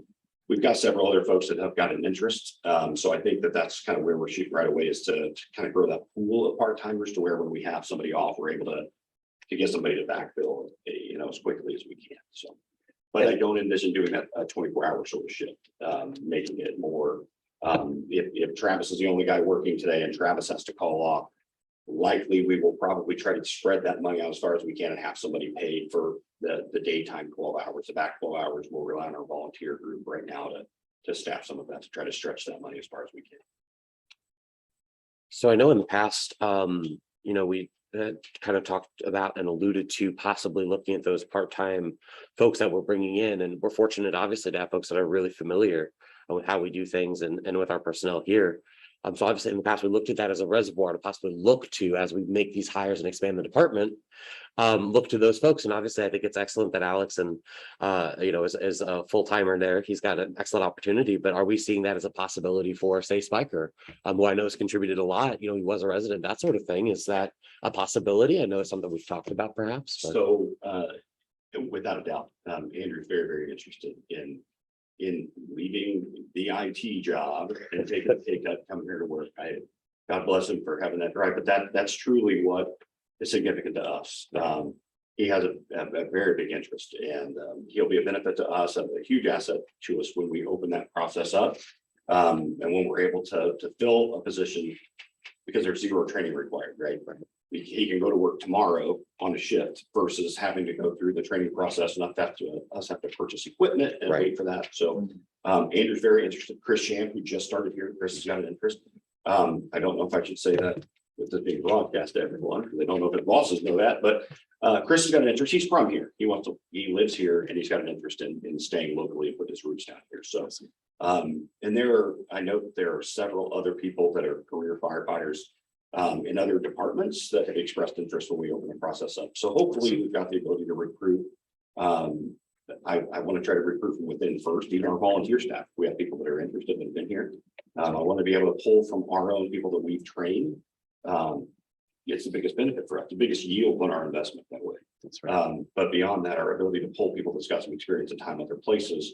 we've got several other folks that have got an interest. So I think that's kind of where we're shooting right away, is to kind of grow that pool of part-timers to where when we have somebody off, we're able to get somebody to backfill, as quickly as we can. So, but I don't envision doing that a 24-hour sort of shift, making it more. If Travis is the only guy working today and Travis has to call off, likely we will probably try to spread that money out as far as we can and have somebody paid for the daytime 12 hours. The back 12 hours, we'll rely on our volunteer group right now to staff some of that, to try to stretch that money as far as we can. So I know in the past, we kind of talked about and alluded to possibly looking at those part-time folks that we're bringing in, and we're fortunate obviously to have folks that are really familiar with how we do things and with our personnel here. So obviously in the past, we looked at that as a reservoir to possibly look to as we make these hires and expand the department, look to those folks. And obviously I think it's excellent that Alex and, is a full timer there. He's got an excellent opportunity, but are we seeing that as a possibility for, say, Spiker, who I know has contributed a lot, he was a resident, that sort of thing. Is that a possibility? I know it's something we've talked about perhaps. But... So without a doubt, Andrew's very, very interested in leaving the IT job and take that coming here to work. God bless him for having that drive, but that's truly what is significant to us. He has a very big interest, and he'll be a benefit to us, a huge asset to us when we open that process up, and when we're able to fill a position, because there's 0 training required, right? He can go to work tomorrow on a shift versus having to go through the training process and have to purchase equipment and wait for that. So Andrew's very interested. Chris Shamp, who just started here, Chris has got an interest. I don't know if I should say that with this being broadcast to everyone, because I don't know if his bosses know that, but Chris has got an interest. He's from here. He lives here, and he's got an interest in staying locally and put his roots down here. So and I know that there are several other people that are career firefighters in other departments that have expressed interest when we open the process up. So hopefully we've got the ability to recruit. I want to try to recruit from within first, even our volunteer staff. We have people that are interested and have been here. I want to be able to pull from our own people that we've trained. It's the biggest benefit for us, the biggest yield on our investment that way. That's right. But beyond that, our ability to pull people that's got some experience and time other places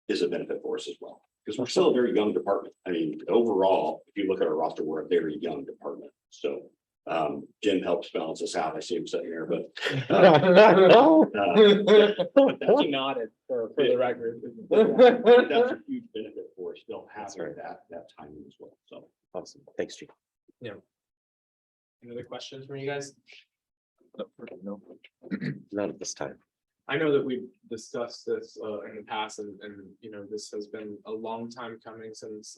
is a benefit for us as well. Because we're still a very young department. I mean, overall, if you look at our roster, we're a very young department. So Jim helps balance us out. I see him sitting here, but He nodded for the record. that's a huge benefit for us, still having that timing as well. So Awesome. Thanks, Chief. Any other questions from you guys? No, not at this time. I know that we've discussed this in the past, and this has been a long time coming since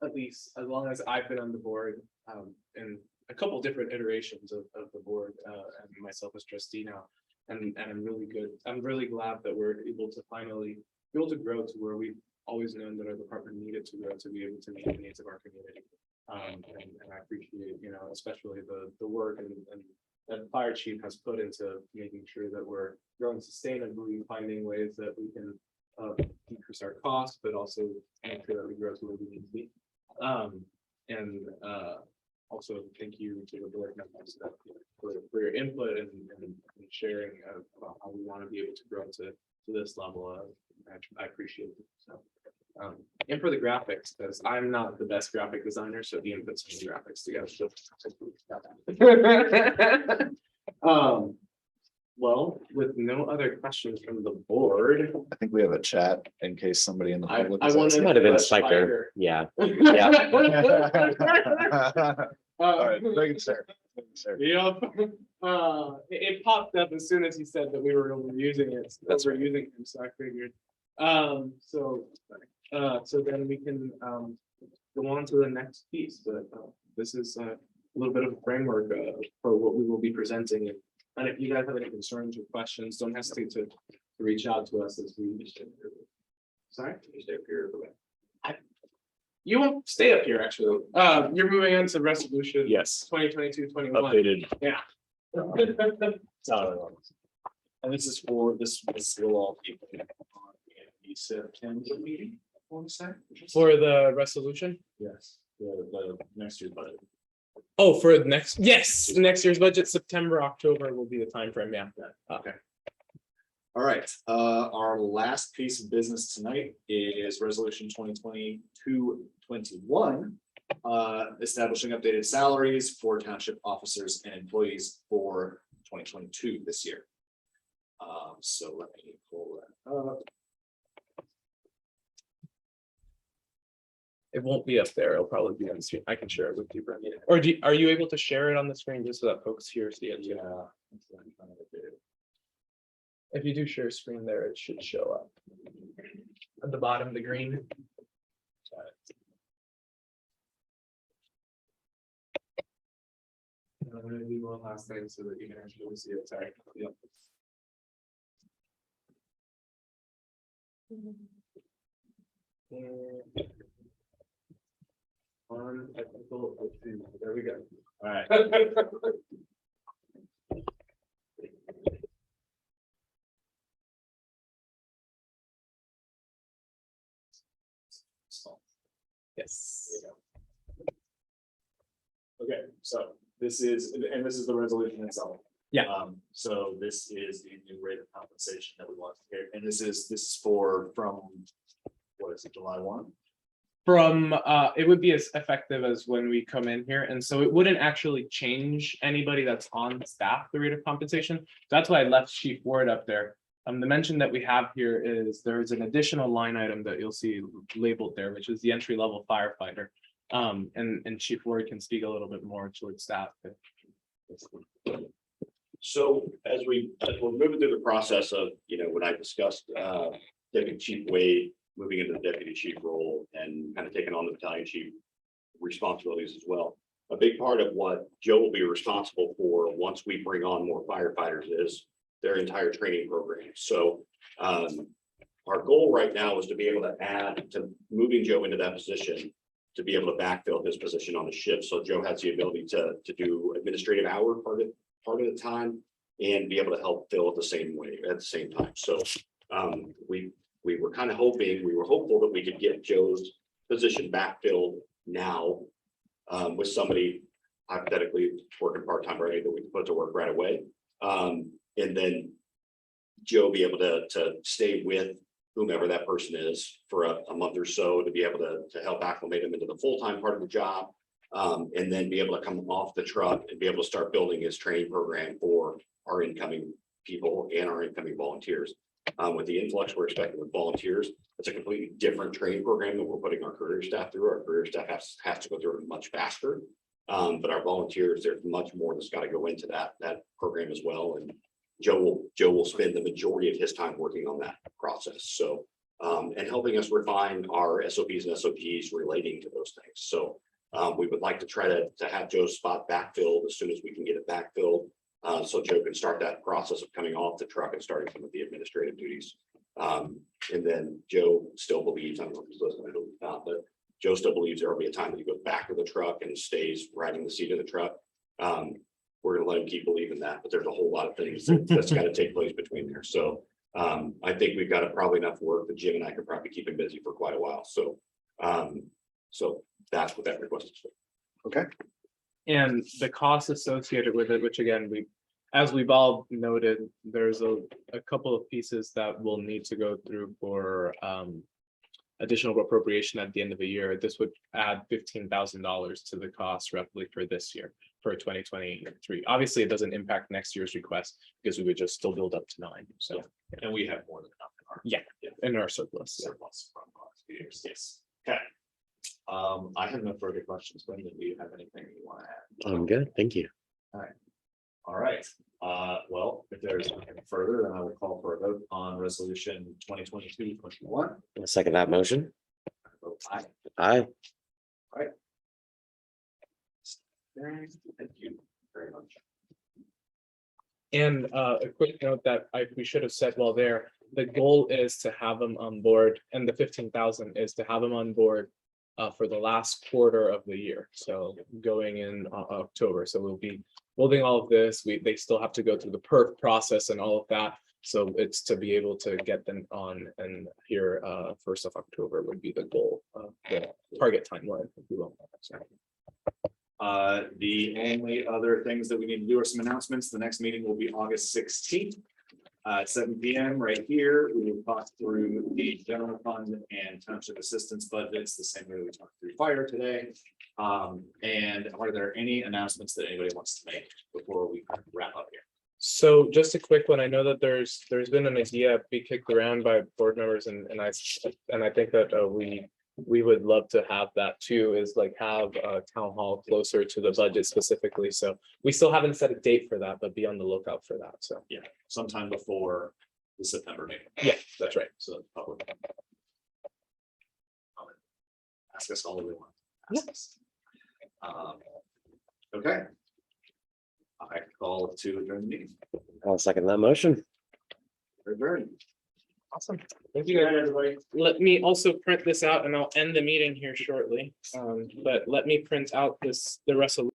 at least as long as I've been on the board, and a couple different iterations of the board, and myself as trustee now, and I'm really glad that we're able to finally grow to where we've always known that our department needed to grow to be able to meet the needs of our community. And I appreciate, especially the work and that the fire chief has put into making sure that we're growing sustainably, finding ways that we can decrease our costs, but also make sure that we grow to where we need to be. Also thank you to the board members for your input and sharing about how we want to be able to grow to this level. I appreciate it. So, and for the graphics, because I'm not the best graphic designer, so the input some of the graphics together. So, well, with no other questions from the board, I think we have a chat in case somebody in the public. I want It might have been Spiker. Yeah. All right, thank you, sir. Yep. It popped up as soon as he said that we were using it. So I figured So then we can go on to the next piece, but this is a little bit of a framework for what we will be presenting. And if you guys have any concerns or questions, don't hesitate to reach out to us as we. Sorry? You stay up here. You won't stay up here, actually. You're moving on to resolution. Yes, 2022-21. updated. Yeah. And this is for this will all be on the September meeting. I want to say. For the resolution? Yes, the next year's budget. Oh, for next year's budget, September, October will be the time frame. Yeah. Okay. All right, our last piece of business tonight is resolution 2022-21. Establishing updated salaries for township officers and employees for 2022 this year. So let me pull that up. It won't be up there. It'll probably be on the screen. I can share it with you, Brendan. Or are you able to share it on the screen just so that folks here see it? Yeah. If you do share screen there, it should show up. At the bottom, the green. I'm gonna do one last thing so that you can actually see it. Sorry. Yep. There we go. All right. Yes. Okay, so this is, and this is the resolution itself. Yeah. So this is the new rate of compensation that we want to get, and this is from, what is it, July 1? From it would be as effective as when we come in here, and so it wouldn't actually change anybody that's on staff, the rate of compensation. That's why I left Chief Ward up there. The mention that we have here is there's an additional line item that you'll see labeled there, which is the entry-level firefighter. And Chief Ward can speak a little bit more towards that. So as we're moving through the process of, when I discussed Deputy Chief Wade moving into the deputy chief role and kind of taking on the battalion chief responsibilities as well. A big part of what Joe will be responsible for once we bring on more firefighters is their entire training program. So our goal right now is to be able to add to moving Joe into that position, to be able to backfill his position on the shift. So Joe has the ability to do administrative hour part of the time and be able to help fill it the same way at the same time. So we were kind of hopeful that we could get Joe's position backfilled now with somebody hypothetically working part-time already that we can put to work right away. And then Joe be able to stay with whomever that person is for a month or so to be able to help acclimate him into the full-time part of the job. And then be able to come off the truck and be able to start building his training program for our incoming people and our incoming volunteers. With the influx we're expecting with volunteers, it's a completely different training program that we're putting our career staff through. Our career staff has to go through it much faster. But our volunteers, there's much more that's got to go into that program as well. And Joe will spend the majority of his time working on that process. So and helping us refine our SOPs and SOPs relating to those things. So we would like to try to have Joe's spot backfilled as soon as we can get it backfilled. So Joe can start that process of coming off the truck and starting some of the administrative duties. And then Joe still believes, I don't know if he's listening, I don't know, but Joe still believes there will be a time that he goes back to the truck and stays riding the seat of the truck. We're going to let him keep believing that, but there's a whole lot of things that's got to take place between there. So I think we've got probably enough work that Jim and I could probably keep him busy for quite a while. So so that's what that request is for. Okay. And the costs associated with it, which again, as we've all noted, there's a couple of pieces that will need to go through for additional appropriation at the end of the year. This would add $15,000 to the cost roughly for this year, for 2023. Obviously, it doesn't impact next year's request because we would just still build up to 9. So, And we have more than enough in our surplus. surplus from last years. Yes. Okay. I have no further questions. Brendan, do you have anything you want to add? I'm good, thank you. All right. Well, if there's nothing further, then I will call for a vote on resolution 2022-21. I'll second that motion. Vote aye. Aye. Thank you very much. And a quick note that we should have said while there, the goal is to have them on board, and the 15,000 is to have them on board for the last quarter of the year, so going in October, so we'll be building all of this, they still have to go through the perf process and all of that. So it's to be able to get them on, and here 1st of October would be the goal, the target timeline, if you will. So, The only other things that we need to do are some announcements. The next meeting will be August 16th. At 7 p.m. right here, we will talk through the general fund and township assistance budgets, the same way we talked through fire today. And are there any announcements that anybody wants to make before we wrap up here? So just a quick one, I know that there's been an idea be kicked around by board members, and I think that we would love to have that too, is like have a town hall closer to the budget specifically. So we still haven't set a date for that, but be on the lookout for that. So Yeah, sometime before the September meeting. yeah, that's right. So the public. Ask us all we want. Ask us. Okay. I call to adjourn the meeting. I'll second that motion. Adjourn. Awesome. Thank you, guys. Everybody. Let me also print this out and I'll end the meeting here shortly. But let me print out the resolution.